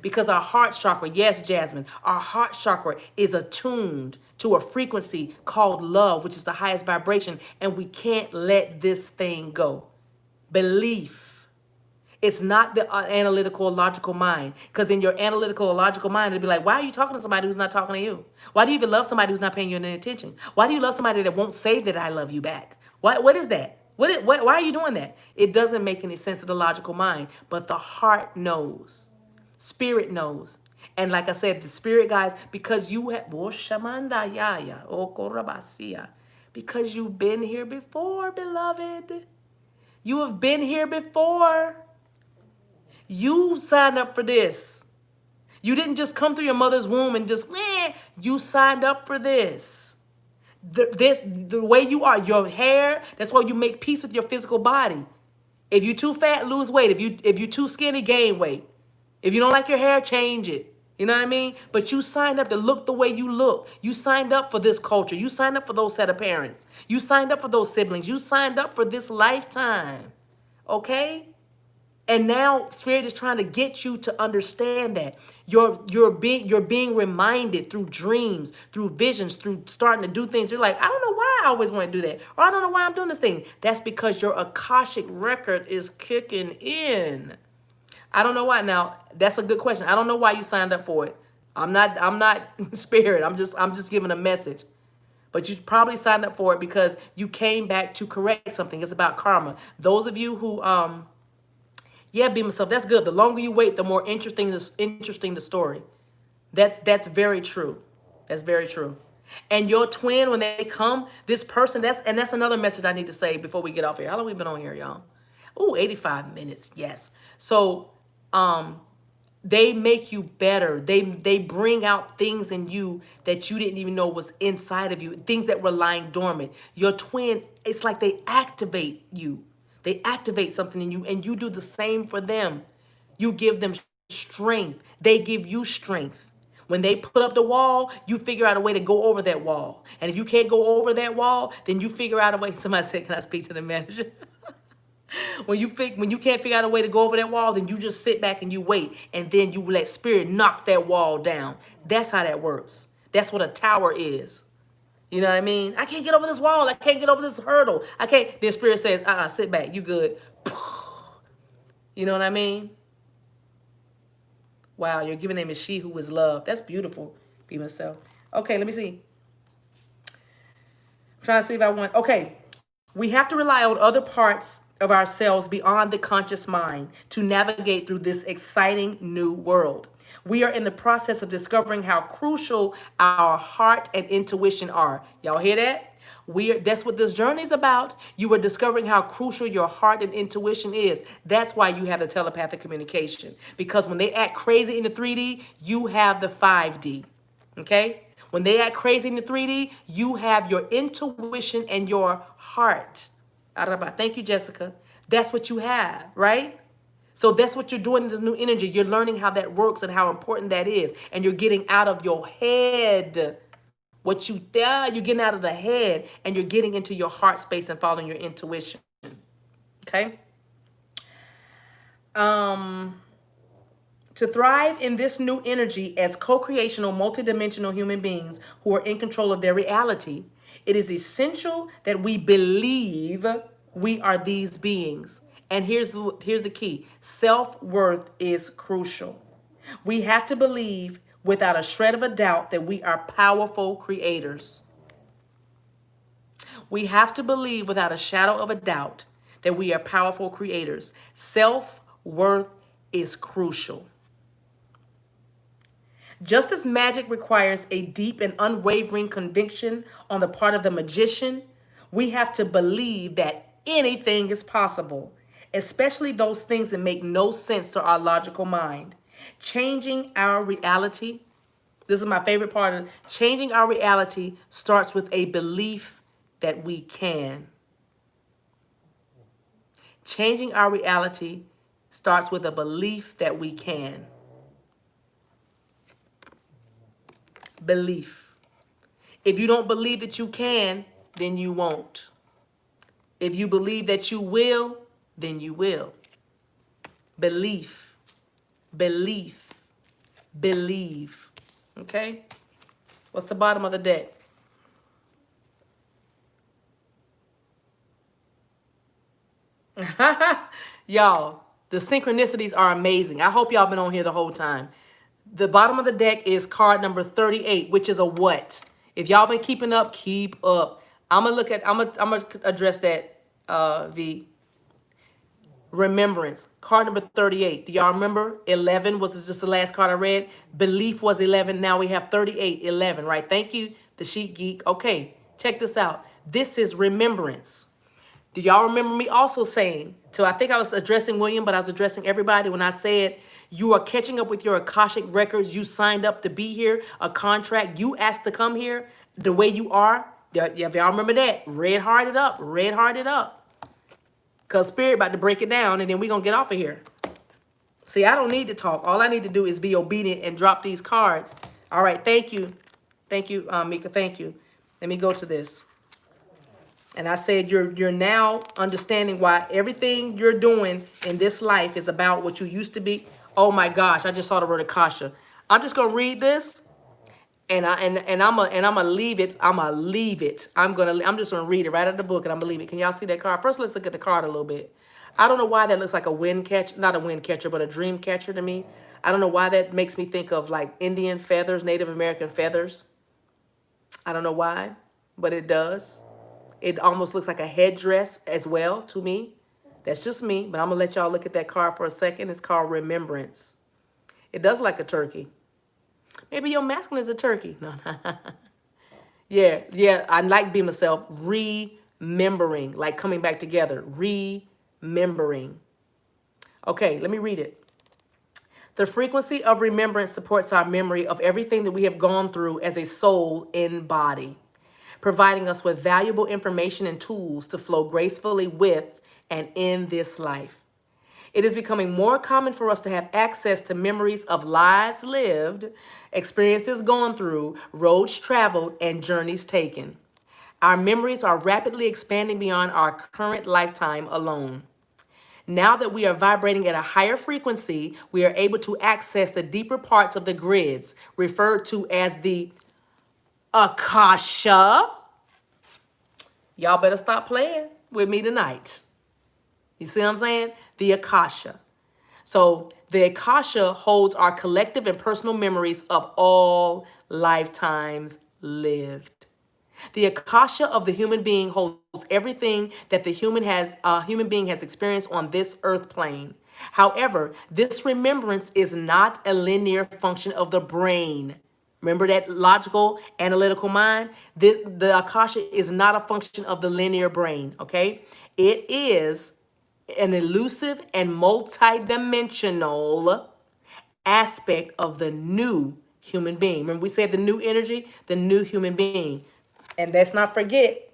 because our heart chakra, yes, Jasmine, our heart chakra is attuned to a frequency called love, which is the highest vibration, and we can't let this thing go. Belief. It's not the analytical or logical mind. Because in your analytical or logical mind, it'll be like, why are you talking to somebody who's not talking to you? Why do you even love somebody who's not paying you any attention? Why do you love somebody that won't say that I love you back? What is that? Why are you doing that? It doesn't make any sense to the logical mind. But the heart knows. Spirit knows. And like I said, the spirit guys, because you have, because you've been here before, beloved. You have been here before. You signed up for this. You didn't just come through your mother's womb and just, you signed up for this. The way you are, your hair, that's why you make peace with your physical body. If you're too fat, lose weight. If you too skinny, gain weight. If you don't like your hair, change it. You know what I mean? But you signed up to look the way you look. You signed up for this culture. You signed up for those set of parents. You signed up for those siblings. You signed up for this lifetime. Okay? And now Spirit is trying to get you to understand that you're being reminded through dreams, through visions, through starting to do things. You're like, I don't know why I always want to do that, or I don't know why I'm doing this thing. That's because your Akashic record is kicking in. I don't know why. Now that's a good question. I don't know why you signed up for it. I'm not Spirit. I'm just giving a message. But you probably signed up for it because you came back to correct something. It's about karma. Those of you who yeah, be myself. That's good. The longer you wait, the more interesting the story. That's very true. That's very true. And your twin, when they come, this person, that's another message I need to say before we get off here. How long we been on here, y'all? Oh, 85 minutes. Yes. So they make you better. They bring out things in you that you didn't even know was inside of you, things that were lying dormant. Your twin, it's like they activate you. They activate something in you, and you do the same for them. You give them strength. They give you strength. When they put up the wall, you figure out a way to go over that wall. And if you can't go over that wall, then you figure out a way. Somebody said, can I speak to the manager? When you can't figure out a way to go over that wall, then you just sit back and you wait. And then you let Spirit knock that wall down. That's how that works. That's what a tower is. You know what I mean? I can't get over this wall. I can't get over this hurdle. I can't. Then Spirit says, sit back. You good. You know what I mean? Wow, your given name is She Who Is Loved. That's beautiful. Be myself. Okay, let me see. I'm trying to see if I want. Okay. We have to rely on other parts of ourselves beyond the conscious mind to navigate through this exciting new world. We are in the process of discovering how crucial our heart and intuition are. Y'all hear that? That's what this journey is about. You are discovering how crucial your heart and intuition is. That's why you have the telepathic communication. Because when they act crazy in the 3D, you have the 5D. Okay? When they act crazy in the 3D, you have your intuition and your heart. Thank you, Jessica. That's what you have, right? So that's what you're doing in this new energy. You're learning how that works and how important that is. And you're getting out of your head. You're getting out of the head and you're getting into your heart space and following your intuition. Okay? To thrive in this new energy as co-creational, multidimensional human beings who are in control of their reality, it is essential that we believe we are these beings. And here's the key. Self-worth is crucial. We have to believe without a shred of a doubt that we are powerful creators. We have to believe without a shadow of a doubt that we are powerful creators. Self-worth is crucial. Just as magic requires a deep and unwavering conviction on the part of the magician, we have to believe that anything is possible, especially those things that make no sense to our logical mind. Changing our reality, this is my favorite part of it, changing our reality starts with a belief that we can. Changing our reality starts with a belief that we can. Belief. If you don't believe that you can, then you won't. If you believe that you will, then you will. Belief. Belief. Believe. Okay? What's the bottom of the deck? Y'all, the synchronicities are amazing. I hope y'all been on here the whole time. The bottom of the deck is card number 38, which is a what? If y'all been keeping up, keep up. I'm gonna address that, V. Remembrance, card number 38. Do y'all remember? 11 was just the last card I read. Belief was 11. Now we have 38, 11, right? Thank you, the Sheet Geek. Okay, check this out. This is remembrance. Do y'all remember me also saying, so I think I was addressing William, but I was addressing everybody when I said, you are catching up with your Akashic records. You signed up to be here, a contract. You asked to come here the way you are. If y'all remember that, red hearted up, red hearted up. Because Spirit about to break it down, and then we're going to get off of here. See, I don't need to talk. All I need to do is be obedient and drop these cards. All right, thank you. Thank you, Mika, thank you. Let me go to this. And I said you're now understanding why everything you're doing in this life is about what you used to be. Oh my gosh, I just saw the word Akasha. I'm just gonna read this, and I'm gonna leave it. I'm just gonna read it right out of the book, and I'm gonna leave it. Can y'all see that card? First, let's look at the card a little bit. I don't know why that looks like a wind catcher, not a wind catcher, but a dream catcher to me. I don't know why that makes me think of like Indian feathers, Native American feathers. I don't know why, but it does. It almost looks like a headdress as well to me. That's just me, but I'm going to let y'all look at that card for a second. It's called Remembrance. It does like a turkey. Maybe your masculine is a turkey. No. Yeah, I like being myself. Remembering, like coming back together. Remembering. Okay, let me read it. The frequency of remembrance supports our memory of everything that we have gone through as a soul in body, providing us with valuable information and tools to flow gracefully with and in this life. It is becoming more common for us to have access to memories of lives lived, experiences gone through, roads traveled, and journeys taken. Our memories are rapidly expanding beyond our current lifetime alone. Now that we are vibrating at a higher frequency, we are able to access the deeper parts of the grids, referred to as the Akasha. Y'all better stop playing with me tonight. You see what I'm saying? The Akasha. So the Akasha holds our collective and personal memories of all lifetimes lived. The Akasha of the human being holds everything that the human being has experienced on this earth plane. However, this remembrance is not a linear function of the brain. Remember that logical, analytical mind? The Akasha is not a function of the linear brain, okay? It is an elusive and multidimensional aspect of the new human being. Remember we said the new energy, the new human being. And let's not forget,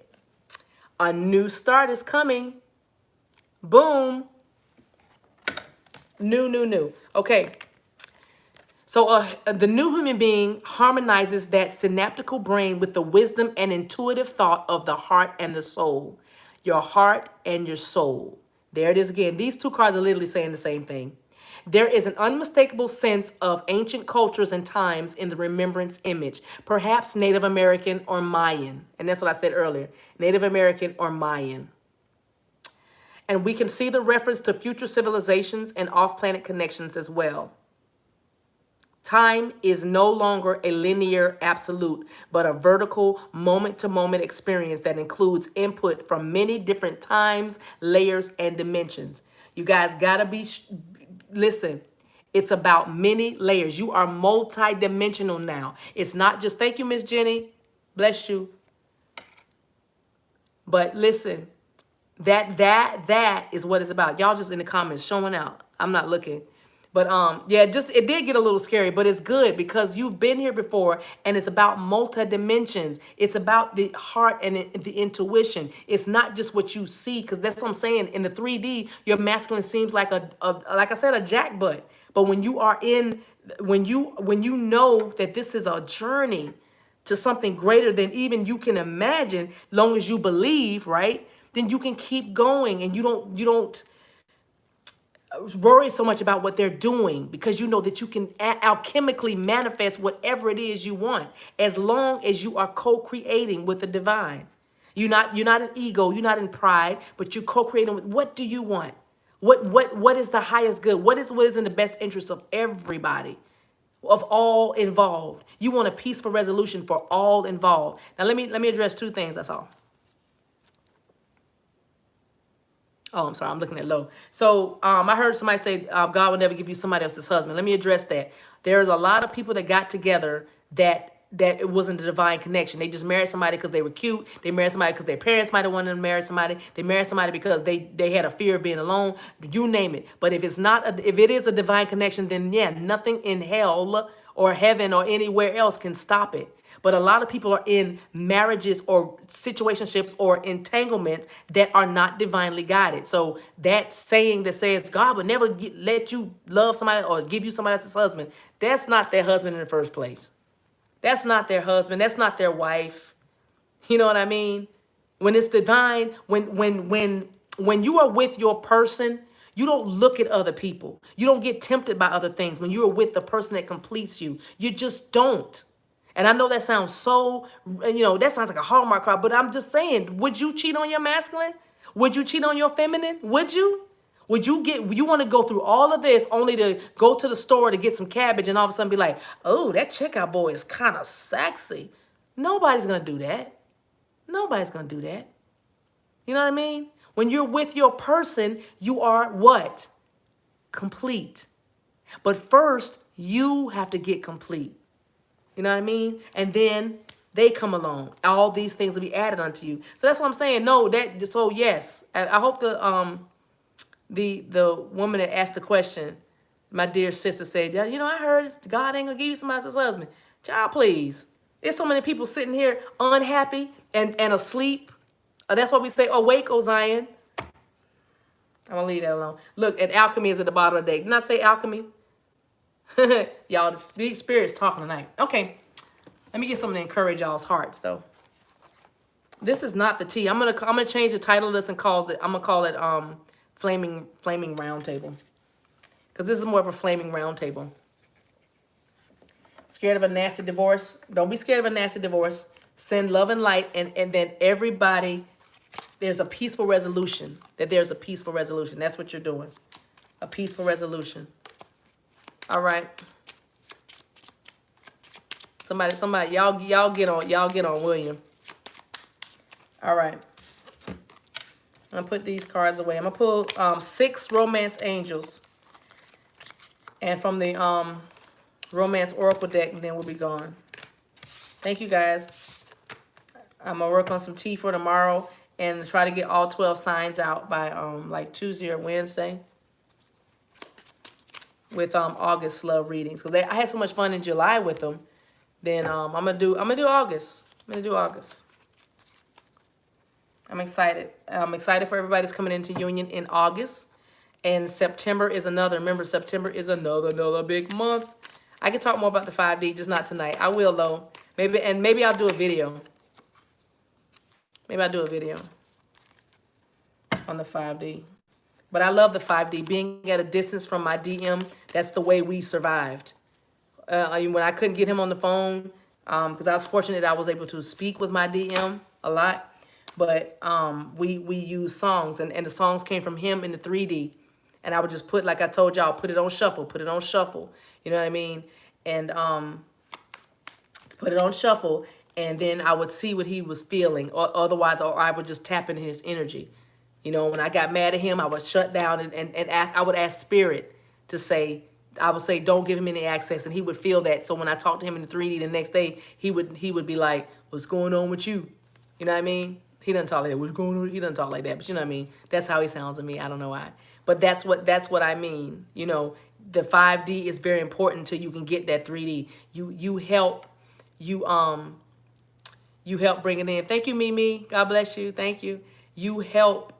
a new start is coming. Boom. New. Okay. So the new human being harmonizes that synaptical brain with the wisdom and intuitive thought of the heart and the soul. Your heart and your soul. There it is again. These two cards are literally saying the same thing. There is an unmistakable sense of ancient cultures and times in the remembrance image, perhaps Native American or Mayan. And that's what I said earlier, Native American or Mayan. And we can see the reference to future civilizations and off-planet connections as well. Time is no longer a linear absolute, but a vertical moment-to-moment experience that includes input from many different times, layers, and dimensions. You guys gotta listen, it's about many layers. You are multi-dimensional now. It's not just, thank you, Miss Jenny, bless you. But listen, that is what it's about. Y'all just in the comments showing out. I'm not looking. But yeah, it did get a little scary, but it's good because you've been here before, and it's about multi-dimensions. It's about the heart and the intuition. It's not just what you see, because that's what I'm saying. In the 3D, your masculine seems like like I said, a jackbutt. But when you are when you know that this is a journey to something greater than even you can imagine, long as you believe, right? Then you can keep going, and you don't worry so much about what they're doing, because you know that you can alchemically manifest whatever it is you want, as long as you are co-creating with the divine. You're not in ego, you're not in pride, but you're co-creating with, what do you want? What is the highest good? What is in the best interest of everybody, of all involved? You want a peaceful resolution for all involved. Now let me address two things, that's all. Oh, I'm sorry, I'm looking at low. So I heard somebody say, God will never give you somebody else's husband. Let me address that. There's a lot of people that got together that that it wasn't a divine connection. They just married somebody because they were cute. They married somebody because their parents might have wanted them to marry somebody. They married somebody because they had a fear of being alone. You name it. But if it's not, if it is a divine connection, then yeah, nothing in hell or heaven or anywhere else can stop it. But a lot of people are in marriages or situationships or entanglements that are not divinely guided. So that saying that says God would never let you love somebody or give you somebody else's husband, that's not their husband in the first place. That's not their husband. That's not their wife. You know what I mean? When it's divine, when you are with your person, you don't look at other people. You don't get tempted by other things. When you're with the person that completes you, you just don't. And I know that sounds so, that sounds like a Hallmark card, but I'm just saying, would you cheat on your masculine? Would you cheat on your feminine? Would you? You want to go through all of this only to go to the store to get some cabbage and all of a sudden be like, oh, that checkout boy is kind of sexy. Nobody's going to do that. Nobody's going to do that. You know what I mean? When you're with your person, you are what? Complete. But first, you have to get complete. You know what I mean? And then they come along. All these things will be added unto you. So that's what I'm saying. So yes, I hope the woman that asked the question, my dear sister said, yeah, I heard God ain't gonna give you somebody else's husband. Child, please. There's so many people sitting here unhappy and asleep. That's why we say, awake, O Zion. I'm gonna leave that alone. Look, and alchemy is at the bottom of the day. Didn't I say alchemy? Y'all, the Spirit's talking tonight. Okay, let me get something to encourage y'all's hearts, though. This is not the tea. I'm gonna change the title of this and I'm gonna call it flaming round table, because this is more of a flaming round table. Scared of a nasty divorce? Don't be scared of a nasty divorce. Send love and light, and then everybody, there's a peaceful resolution. There's a peaceful resolution. That's what you're doing. A peaceful resolution. All right. Somebody, y'all get on William. All right. I'm gonna put these cards away. I'm gonna pull 6 romance angels, and from the romance oracle deck, and then we'll be gone. Thank you guys. I'm gonna work on some tea for tomorrow and try to get all 12 signs out by like Tuesday or Wednesday, with August love readings, because I had so much fun in July with them. Then I'm gonna do August. I'm excited. I'm excited for everybody that's coming into union in August, and September is another. Remember, September is another big month. I can talk more about the 5D, just not tonight. I will though. Maybe I'll do a video. Maybe I'll do a video on the 5D. But I love the 5D. Being at a distance from my DM, that's the way we survived. When I couldn't get him on the phone, because I was fortunate I was able to speak with my DM a lot. But we used songs, and the songs came from him in the 3D. And I would just put, like I told y'all, put it on shuffle. You know what I mean? And put it on shuffle, and then I would see what he was feeling. Or otherwise, or I would just tap into his energy. When I got mad at him, I would shut down and ask. I would ask Spirit to say, I would say, don't give him any access, and he would feel that. So when I talked to him in the 3D the next day, he would be like, what's going on with you? You know what I mean? He doesn't talk like that. What's going on? He doesn't talk like that, but you know what I mean? That's how he sounds to me. I don't know why. But that's what I mean. The 5D is very important until you can get that 3D. You help bring it in. Thank you, Mimi. God bless you. Thank you. You help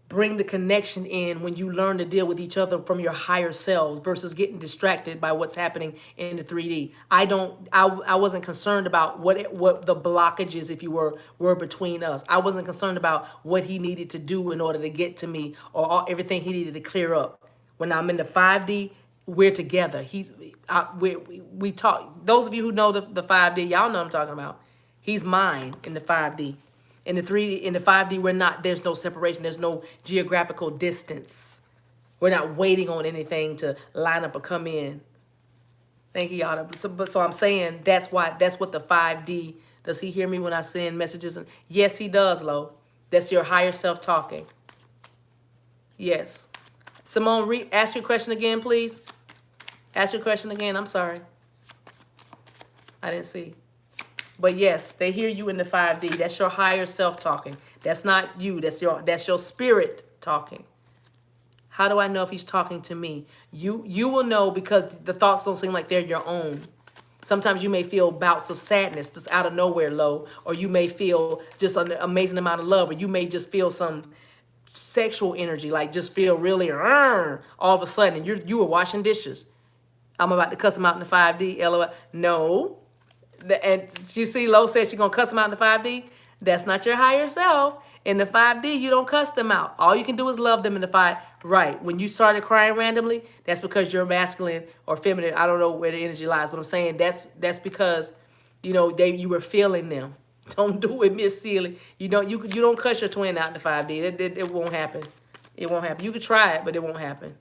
bring the connection in when you learn to deal with each other from your higher selves versus getting distracted by what's happening in the 3D. I wasn't concerned about what the blockages, if you were between us. I wasn't concerned about what he needed to do in order to get to me, or everything he needed to clear up. When I'm in the 5D, we're together. We talk. Those of you who know the 5D, y'all know what I'm talking about. He's mine in the 5D. In the 5D, there's no separation. There's no geographical distance. We're not waiting on anything to line up or come in. Thank you, y'all. So I'm saying that's what the 5D, does he hear me when I send messages? Yes, he does, Lo. That's your higher self talking. Yes. Simone, ask your question again, please. Ask your question again. I'm sorry. I didn't see. But yes, they hear you in the 5D. That's your higher self talking. That's not you. That's your spirit talking. How do I know if he's talking to me? You will know because the thoughts don't seem like they're your own. Sometimes you may feel bouts of sadness just out of nowhere low, or you may feel just an amazing amount of love, or you may just feel some sexual energy, like just feel really all of a sudden. You were washing dishes. I'm about to cuss him out in the 5D. LOL. No. And you see, Lo said she's going to cuss them out in the 5D. That's not your higher self. In the 5D, you don't cuss them out. All you can do is love them in the 5. Right. When you started crying randomly, that's because you're masculine or feminine. I don't know where the energy lies, but I'm saying that's because, you were feeling them. Don't do it, Miss Sealy. You don't cuss your twin out in the 5D. It won't happen. It won't happen. You could try it, but it won't happen.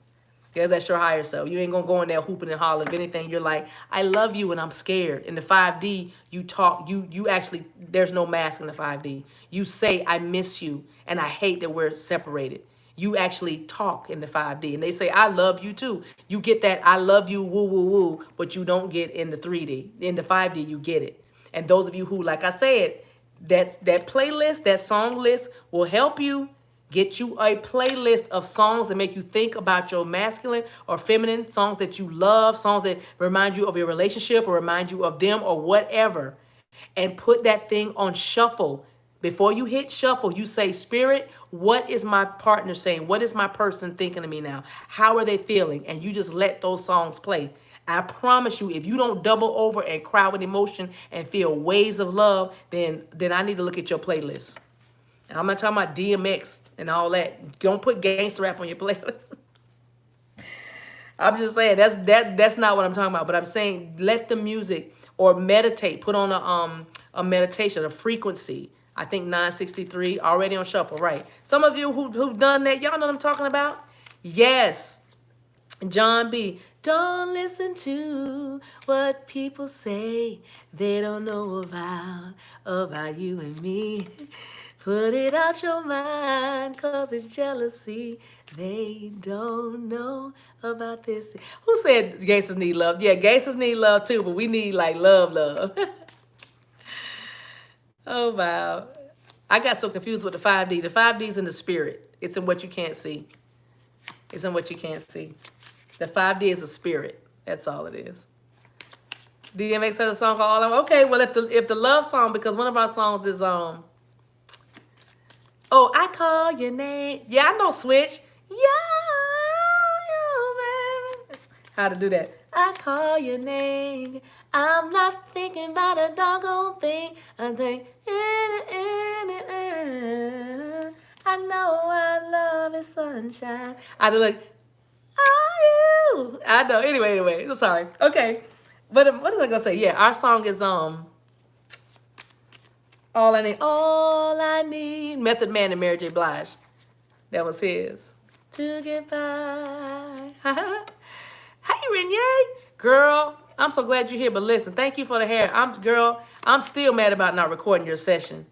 Because that's your higher self. You ain't going to go in there hooping and hollering. If anything, you're like, I love you and I'm scared. In the 5D, you talk. You actually, there's no mask in the 5D. You say, I miss you and I hate that we're separated. You actually talk in the 5D. And they say, I love you too. You get that I love you, woo, woo, woo, but you don't get in the 3D. In the 5D, you get it. And those of you who, like I said, that playlist, that song list will help you. Get you a playlist of songs that make you think about your masculine or feminine, songs that you love, songs that remind you of your relationship or remind you of them or whatever. And put that thing on shuffle. Before you hit shuffle, you say, Spirit, what is my partner saying? What is my person thinking of me now? How are they feeling? And you just let those songs play. I promise you, if you don't double over and cry with emotion and feel waves of love, then I need to look at your playlist. And I'm not talking about DMX and all that. Don't put gangster rap on your playlist. I'm just saying that's not what I'm talking about. But I'm saying let the music or meditate. Put on a meditation, a frequency. I think 963 already on shuffle, right? Some of you who've done that, y'all know what I'm talking about. Yes, John B. Don't listen to what people say. They don't know about you and me. Put it out your mind, cause it's jealousy. They don't know about this. Who said gangsters need love? Yeah, gangsters need love too, but we need like love. Oh, wow. I got so confused with the 5D. The 5D's in the spirit. It's in what you can't see. It's in what you can't see. The 5D is a spirit. That's all it is. DMX has a song called All I Want. Okay, well, if the love song, because one of our songs is oh, I call your name. Yeah, I know Switch. Yeah, how to do that. I call your name. I'm not thinking about a doggone thing. I'm thinking, I know our love is sunshine. I do like, are you? I know. Anyway. Sorry. Okay. But what was I gonna say? Yeah, our song is All I Need. Method Man and Mary J. Blige. That was his. To get by. Hey, Renee. Girl, I'm so glad you're here. But listen, thank you for the hair. I'm still mad about not recording your session.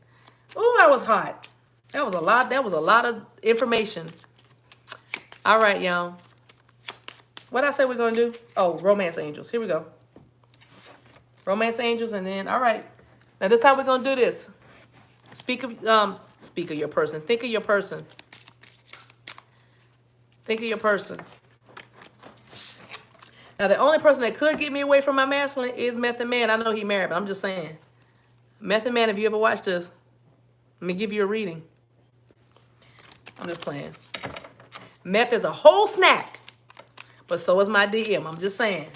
Oh, that was hot. That was a lot. That was a lot of information. All right, y'all. What I say we're going to do? Oh, Romance Angels. Here we go. Romance Angels, and then, all right. Now, this is how we're going to do this. Speak of your person. Think of your person. Think of your person. Now, the only person that could get me away from my masculine is Method Man. I know he married, but I'm just saying. Method Man, if you ever watched this, let me give you a reading. I'm just playing. Meth is a whole snack, but so is my DM. I'm just saying.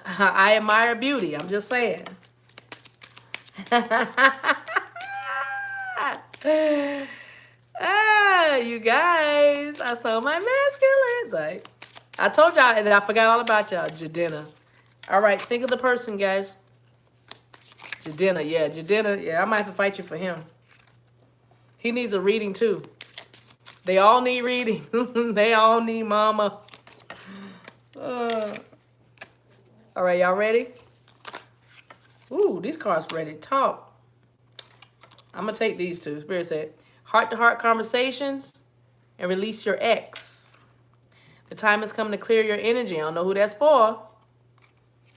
I admire beauty. I'm just saying. You guys, I saw my masculine. I told y'all, and I forgot all about y'all. Jadena. All right, think of the person, guys. Jadena, yeah, I might have to fight you for him. He needs a reading too. They all need readings. They all need mama. All right, y'all ready? Ooh, these cards ready to talk. I'm going to take these two. Spirit said, heart-to-heart conversations and release your ex. The time has come to clear your energy. I don't know who that's for.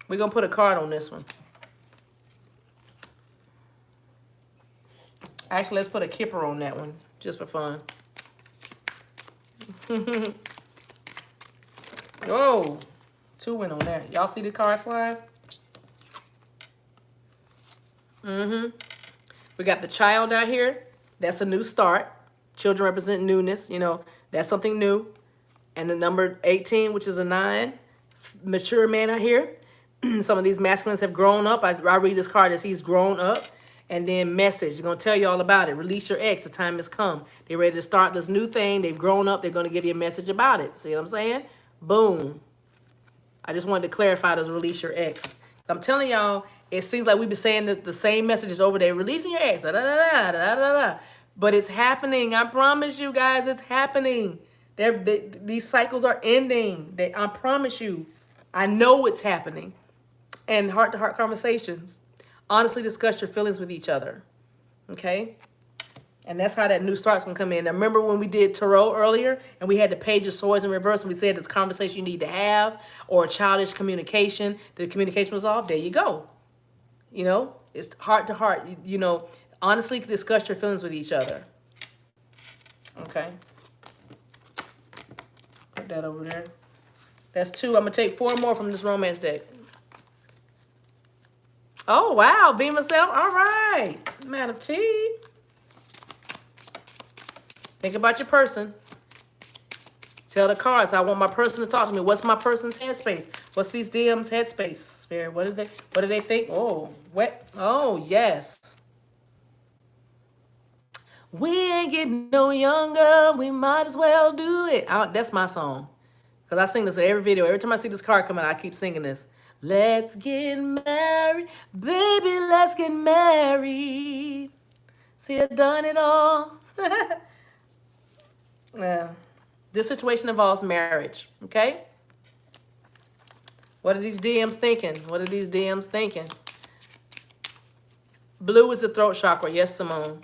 We're going to put a card on this one. Actually, let's put a kipper on that one, just for fun. Whoa, 2 went on there. Y'all see the card flying? We got the child out here. That's a new start. Children represent newness. You know, that's something new. And the number 18, which is a 9. Mature man out here. Some of these masculines have grown up. I read this card as he's grown up. And then message. They're going to tell you all about it. Release your ex. The time has come. They're ready to start this new thing. They've grown up. They're going to give you a message about it. See what I'm saying? Boom. I just wanted to clarify this release your ex. I'm telling y'all, it seems like we've been saying the same messages over there. Releasing your ex. Da, da, da, da, da, da, da. But it's happening. I promise you guys, it's happening. These cycles are ending. I promise you. I know it's happening. And heart-to-heart conversations. Honestly discuss your feelings with each other. Okay? And that's how that new start's going to come in. Now, remember when we did Tarot earlier and we had the Page of Swords in reverse and we said it's a conversation you need to have or childish communication. The communication was off. There you go. You know, it's heart to heart. You know, honestly discuss your feelings with each other. Okay. Put that over there. That's 2. I'm going to take 4 more from this romance deck. Oh, wow. Be myself. All right. Man of T. Think about your person. Tell the cards, I want my person to talk to me. What's my person's headspace? What's these DMs' headspace? Spirit, what do they think? Oh, what? Oh, yes. We ain't getting no younger. We might as well do it. That's my song. Because I sing this in every video. Every time I see this card come out, I keep singing this. Let's get married. Baby, let's get married. See, I've done it all. Yeah. This situation involves marriage, okay? What are these DMs thinking? What are these DMs thinking? Blue is the throat chakra. Yes, Simone.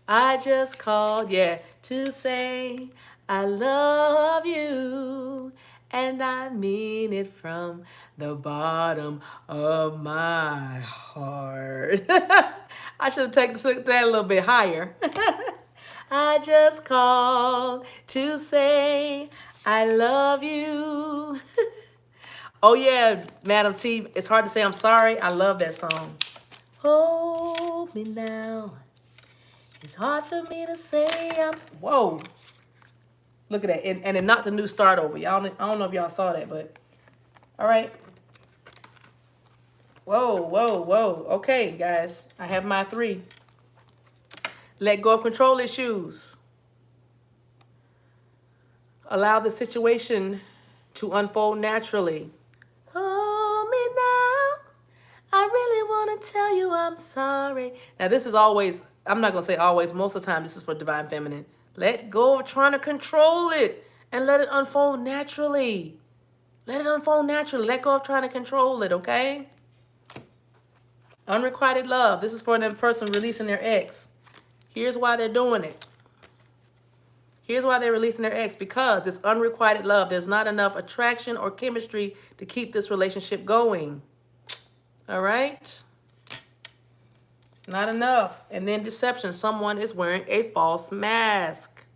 I just called, yeah, to say I love you, and I mean it from the bottom of my heart. I should have took that a little bit higher. I just called to say I love you. Oh yeah, Madam T, it's hard to say I'm sorry. I love that song. Hold me now. It's hard for me to say I'm... Whoa. Look at that. And it knocked the new start over. Y'all, I don't know if y'all saw that, but... All right. Whoa, whoa, whoa. Okay, guys. I have my 3. Let go of control issues. Allow the situation to unfold naturally. Hold me now. I really want to tell you I'm sorry. Now, this is always... I'm not going to say always. Most of the time, this is for Divine Feminine. Let go of trying to control it and let it unfold naturally. Let it unfold naturally. Let go of trying to control it, okay? Unrequited love. This is for the person releasing their ex. Here's why they're doing it. Here's why they're releasing their ex. Because it's unrequited love. There's not enough attraction or chemistry to keep this relationship going. All right? Not enough. And then deception. Someone is wearing a false mask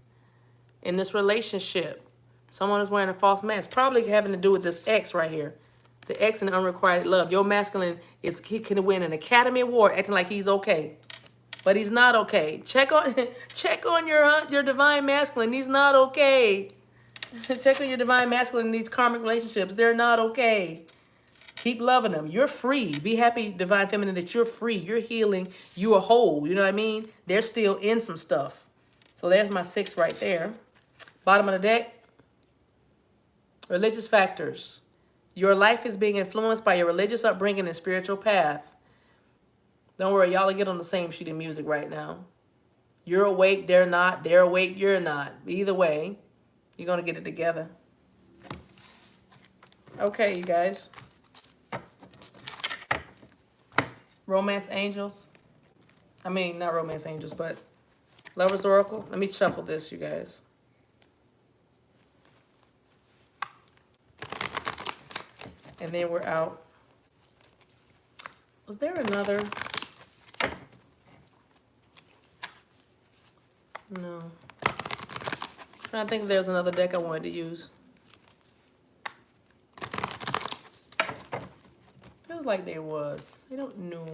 in this relationship. Someone is wearing a false mask. Probably having to do with this ex right here. The ex and unrequited love. Your masculine, he can win an Academy Award acting like he's okay. But he's not okay. Check on your divine masculine. He's not okay. Check on your divine masculine in these karmic relationships. They're not okay. Keep loving them. You're free. Be happy, divine feminine, that you're free. You're healing. You are whole. You know what I mean? They're still in some stuff. So there's my 6 right there. Bottom of the deck. Religious factors. Your life is being influenced by your religious upbringing and spiritual path. Don't worry, y'all will get on the same sheet of music right now. You're awake, they're not. They're awake, you're not. Either way, you're going to get it together. Okay, you guys. Romance angels. I mean, not romance angels, but Lover's Oracle. Let me shuffle this, you guys. And then we're out. Was there another? No. I think there's another deck I wanted to use. Feels like there was. I don't know.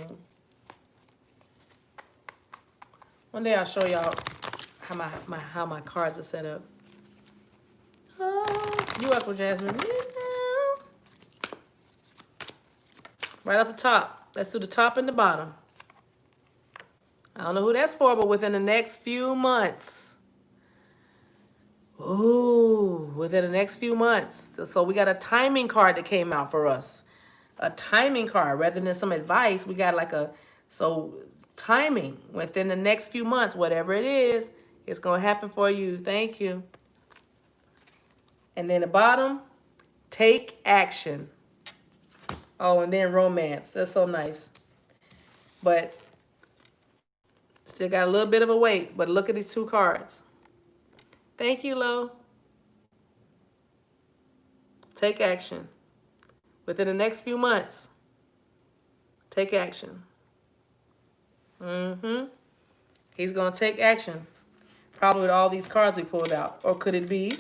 One day I'll show y'all how my cards are set up. Oh, you welcome, Jasmine. Right up the top. Let's do the top and the bottom. I don't know who that's for, but within the next few months. Ooh, within the next few months. So we got a timing card that came out for us. A timing card rather than some advice. We got like timing within the next few months, whatever it is, it's going to happen for you. Thank you. And then the bottom, take action. Oh, and then romance. That's so nice. But still got a little bit of a wait. But look at these two cards. Thank you, Lo. Take action. Within the next few months, take action. He's going to take action. Probably with all these cards we pulled out. Or could it be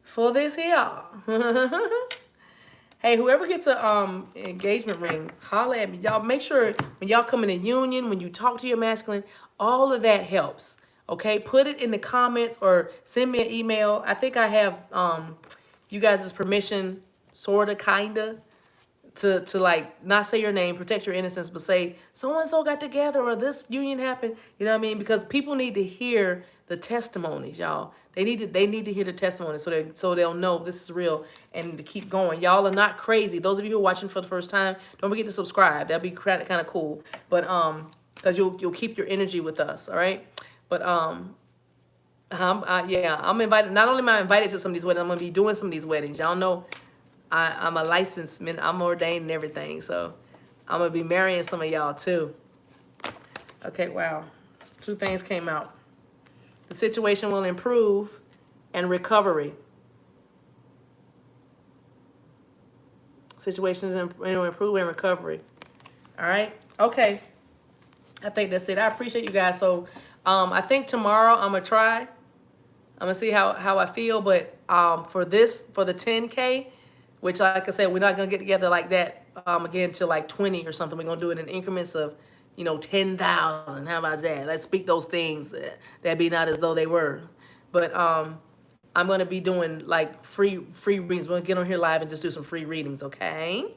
for this here? Hey, whoever gets a engagement ring, holla at me. Y'all make sure when y'all come in a union, when you talk to your masculine, all of that helps. Okay, put it in the comments or send me an email. I think I have you guys' permission, sorta, kinda, to like not say your name, protect your innocence, but say so and so got together or this union happened. You know what I mean? Because people need to hear the testimonies, y'all. They need to hear the testimonies so they'll know this is real and to keep going. Y'all are not crazy. Those of you who are watching for the first time, don't forget to subscribe. That'd be kind of cool. But because you'll keep your energy with us, all right? But yeah, I'm invited. Not only am I invited to some of these weddings, I'm gonna be doing some of these weddings. Y'all know I'm a licensed man. I'm ordained and everything, so I'm gonna be marrying some of y'all too. Okay, wow. Two things came out. The situation will improve and recovery. Situations improve and recovery. All right. Okay. I think that's it. I appreciate you guys. So I think tomorrow I'm gonna try. I'm gonna see how I feel. But for the 10K, which like I said, we're not gonna get together like that again till like 20 or something. We're gonna do it in increments of 10,000. How about that? Let's speak those things that be not as though they were. But I'm gonna be doing like free readings. We're gonna get on here live and just do some free readings, okay?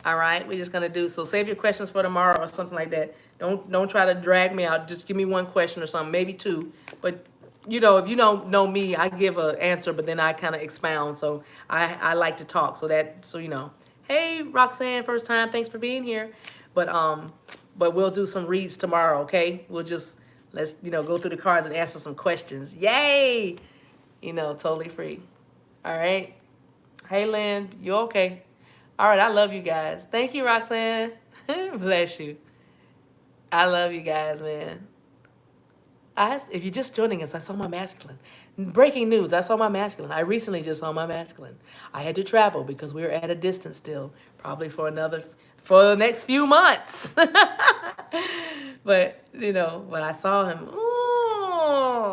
All right, we're just gonna do so. Save your questions for tomorrow or something like that. Don't try to drag me out. Just give me one question or something, maybe two. But if you don't know me, I give an answer, but then I kind of expound. So I like to talk. So you know. Hey, Roxanne, first time. Thanks for being here. But we'll do some reads tomorrow, okay? Let's go through the cards and answer some questions. Yay! Totally free. All right. Hey, Lynn, you okay? All right, I love you guys. Thank you, Roxanne. Bless you. I love you guys, man. If you're just joining us, I saw my masculine. Breaking news, I saw my masculine. I recently just saw my masculine. I had to travel because we were at a distance still, probably for the next few months. But, when I saw him,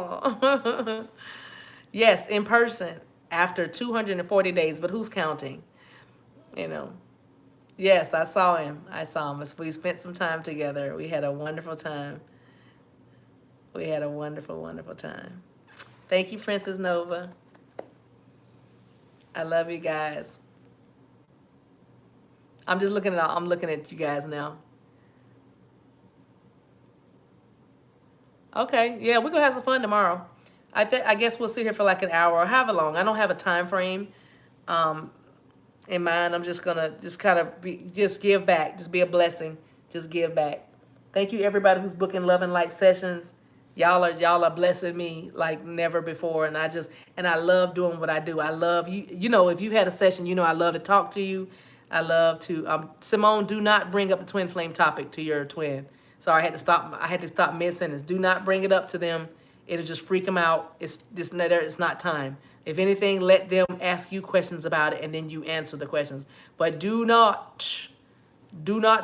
oh. Yes, in person after 240 days, but who's counting? Yes, I saw him. We spent some time together. We had a wonderful time. We had a wonderful, wonderful time. Thank you, Princess Nova. I love you guys. I'm looking at you guys now. Okay, yeah, we're gonna have some fun tomorrow. I guess we'll sit here for like an hour or however long. I don't have a time frame in mind. I'm just gonna give back, just be a blessing, just give back. Thank you everybody who's booking Love and Light sessions. Y'all are blessing me like never before, and I love doing what I do. I love you. If you had a session, I love to talk to you. I love to Simone, do not bring up the twin flame topic to your twin. Sorry, I had to stop mid-sentence. Do not bring it up to them It'll just freak them out. It's not time. If anything, let them ask you questions about it, and then you answer the questions. But do not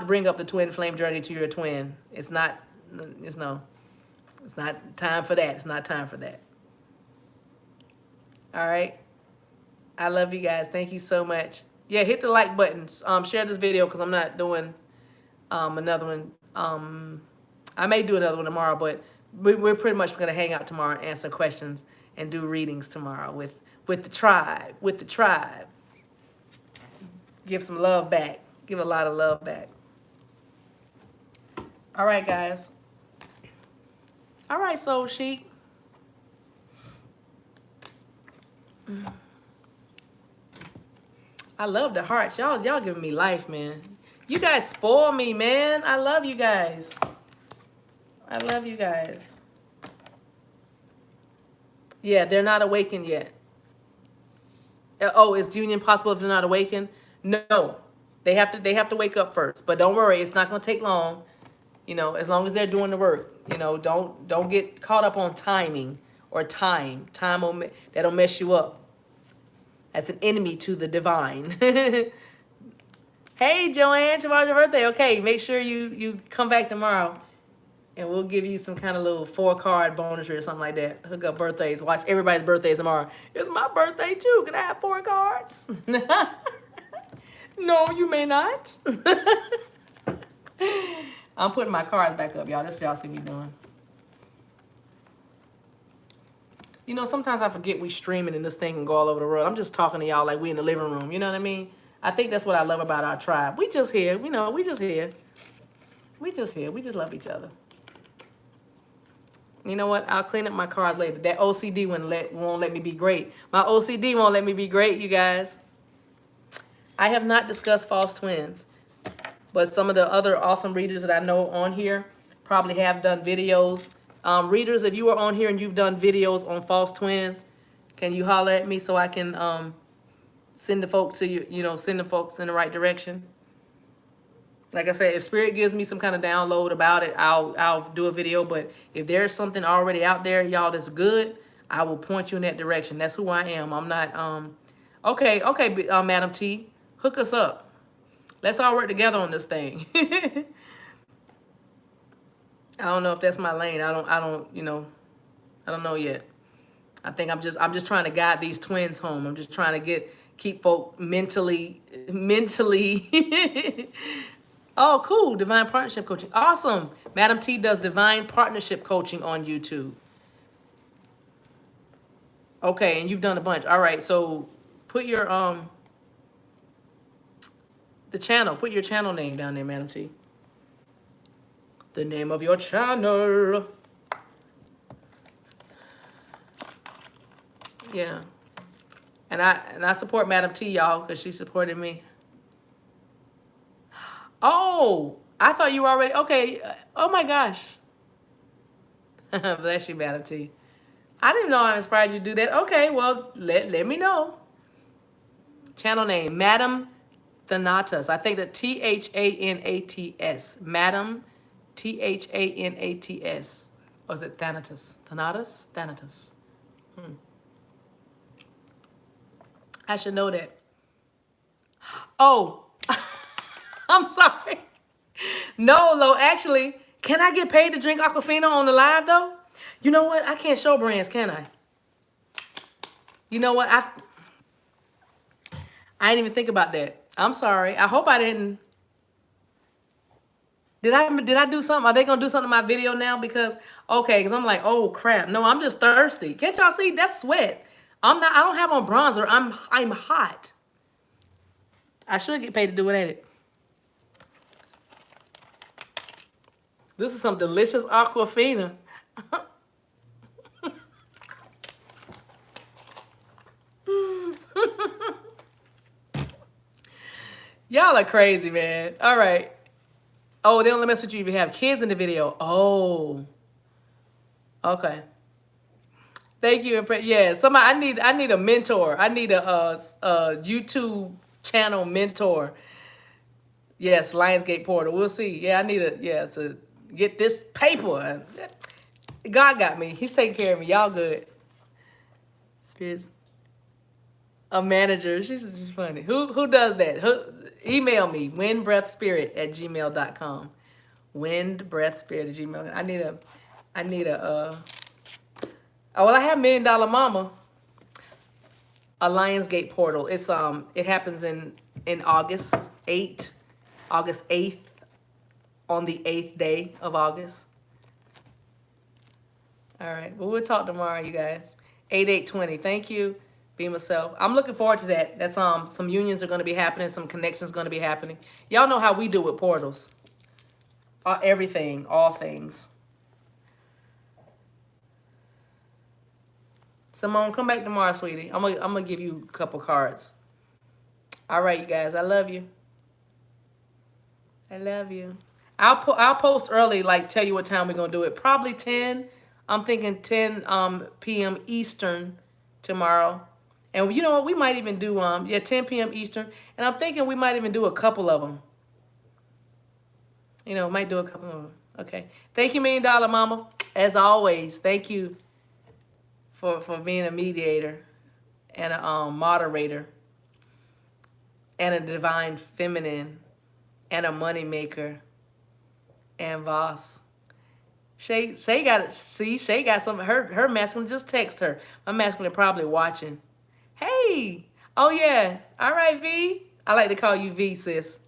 bring up the twin flame journey to your twin. It's not time for that. It's not time for that. All right. I love you guys. Thank you so much. Yeah, hit the like button. Share this video because I'm not doing another one. I may do another one tomorrow, but we're pretty much going to hang out tomorrow and answer questions and do readings tomorrow with the tribe. With the tribe. Give some love back. Give a lot of love back. All right, guys. All right, Soul Chic. I love the hearts. Y'all giving me life, man. You guys spoil me, man. I love you guys. I love you guys. Yeah, they're not awakened yet. Oh, is union possible if they're not awakened? No. They have to wake up first. But don't worry, it's not going to take long. You know, as long as they're doing the work. You know, don't get caught up on timing or time. That'll mess you up. That's an enemy to the divine. Hey, Joanne, tomorrow's your birthday. Okay, make sure you come back tomorrow, and we'll give you some kind of little 4-card bonus or something like that. Hook up birthdays. Watch everybody's birthdays tomorrow. It's my birthday, too. Can I have 4 cards? No, you may not. I'm putting my cards back up, y'all. That's what y'all see me doing. You know, sometimes I forget we streaming in this thing and go all over the world. I'm just talking to y'all like we in the living room. You know what I mean? I think that's what I love about our tribe. We just here. You know, we just here. We just here. We just love each other. You know what? I'll clean up my cards later. That OCD won't let me be great. My OCD won't let me be great, you guys. I have not discussed false twins. But some of the other awesome readers that I know on here probably have done videos. Readers, if you are on here and you've done videos on false twins, can you holler at me so I can send the folks to you, send the folks in the right direction? Like I said, if Spirit gives me some kind of download about it, I'll do a video. But if there's something already out there, y'all, that's good, I will point you in that direction. That's who I am. I'm not, okay, Madam T, hook us up. Let's all work together on this thing. I don't know if that's my lane. I don't know yet. I think I'm just trying to guide these twins home. I'm just trying to keep folk mentally. Oh, cool. Divine Partnership Coaching. Awesome. Madam T does Divine Partnership Coaching on YouTube. Okay, and you've done a bunch. All right, so put your put your channel name down there, Madam T. The name of your channel. Yeah. And I support Madam T, y'all, because she supported me. Oh, I thought you were already, okay. Oh my gosh. Bless you, Madam T. I didn't know I inspired you to do that. Okay, well, let me know. Channel name, Madam Thanatos. I think that Thanatos. Madam Thanatos. Or is it Thanatos? Thanatos? Thanatos. I should know that. Oh, I'm sorry. No, Lo, actually, can I get paid to drink Aquafina on the live, though? You know what? I can't show brands, can I? You know what? I didn't even think about that. I'm sorry. I hope I didn't. Did I do something? Are they going to do something in my video now? Because I'm like, oh, crap. No, I'm just thirsty. Can't y'all see? That's sweat. I don't have on bronzer. I'm hot. I should get paid to do it, ain't it? This is some delicious Aquafina. Y'all are crazy, man. All right. Oh, they only mess with you if you have kids in the video. Oh. Okay. Thank you. Yeah, somebody. I need a mentor. I need a YouTube channel mentor. Yes, Lionsgate Portal. We'll see. Yeah, I need to get this paper. God got me. He's taking care of me. Y'all good. Spirits. A manager. She's funny. Who does that? Email me, windbreathspirit@gmail.com. Windbreathspirit@gmail. I need a oh, well, I have $1 Million Mama, a Lionsgate portal. It's it happens in August 8th, on the 8th day of August. All right. Well, we'll talk tomorrow, you guys. 8820. Thank you. Be myself. I'm looking forward to that. That's some unions are going to be happening. Some connections going to be happening. Y'all know how we do with portals. Everything, all things. Simone, come back tomorrow, sweetie. I'm gonna give you a couple cards. All right, you guys. I love you. I love you. I'll post early, like tell you what time we're gonna do it. Probably 10. I'm thinking 10 p.m. Eastern tomorrow. And you know what? We might even do 10 p.m. Eastern. And I'm thinking we might even do a couple of them. You know, might do a couple of them. Okay. Thank you, $1 Million Mama. As always, thank you for being a mediator and a moderator and a divine feminine and a money maker and boss. Shay got it. See, Shay got something. Her masculine just text her. My masculine probably watching. Hey. Oh yeah. All right, V. I like to call you V, sis.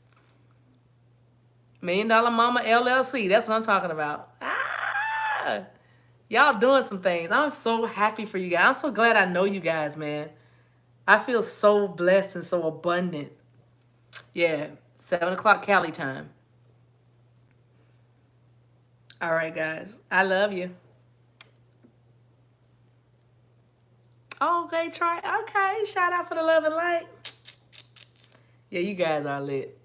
$1 Million Mama LLC. That's what I'm talking about. Ah. Y'all doing some things. I'm so happy for you guys. I'm so glad I know you guys, man. I feel so blessed and so abundant. Yeah, 7 o'clock Cali time. All right, guys. I love you. Okay, okay, shout out for the love and light. Yeah, you guys are lit.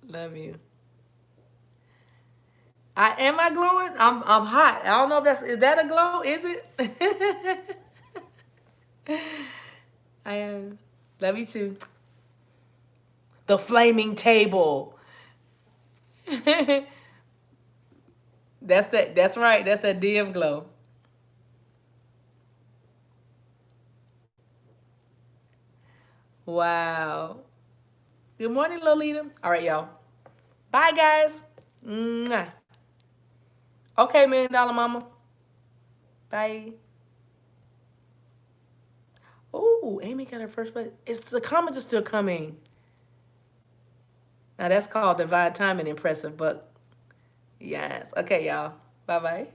Love you. Am I glowing? I'm hot. I don't know if is that a glow? Is it? I am. Love you too. The flaming table. That's right. That's that DM glow. Wow. Good morning, Lolita. All right, y'all. Bye, guys. Mwah. Okay, $1 Million Mama. Bye. Oh, Amy got her first place. The comments are still coming. Now that's called divine timing impressive, but yes. Okay, y'all. Bye-bye.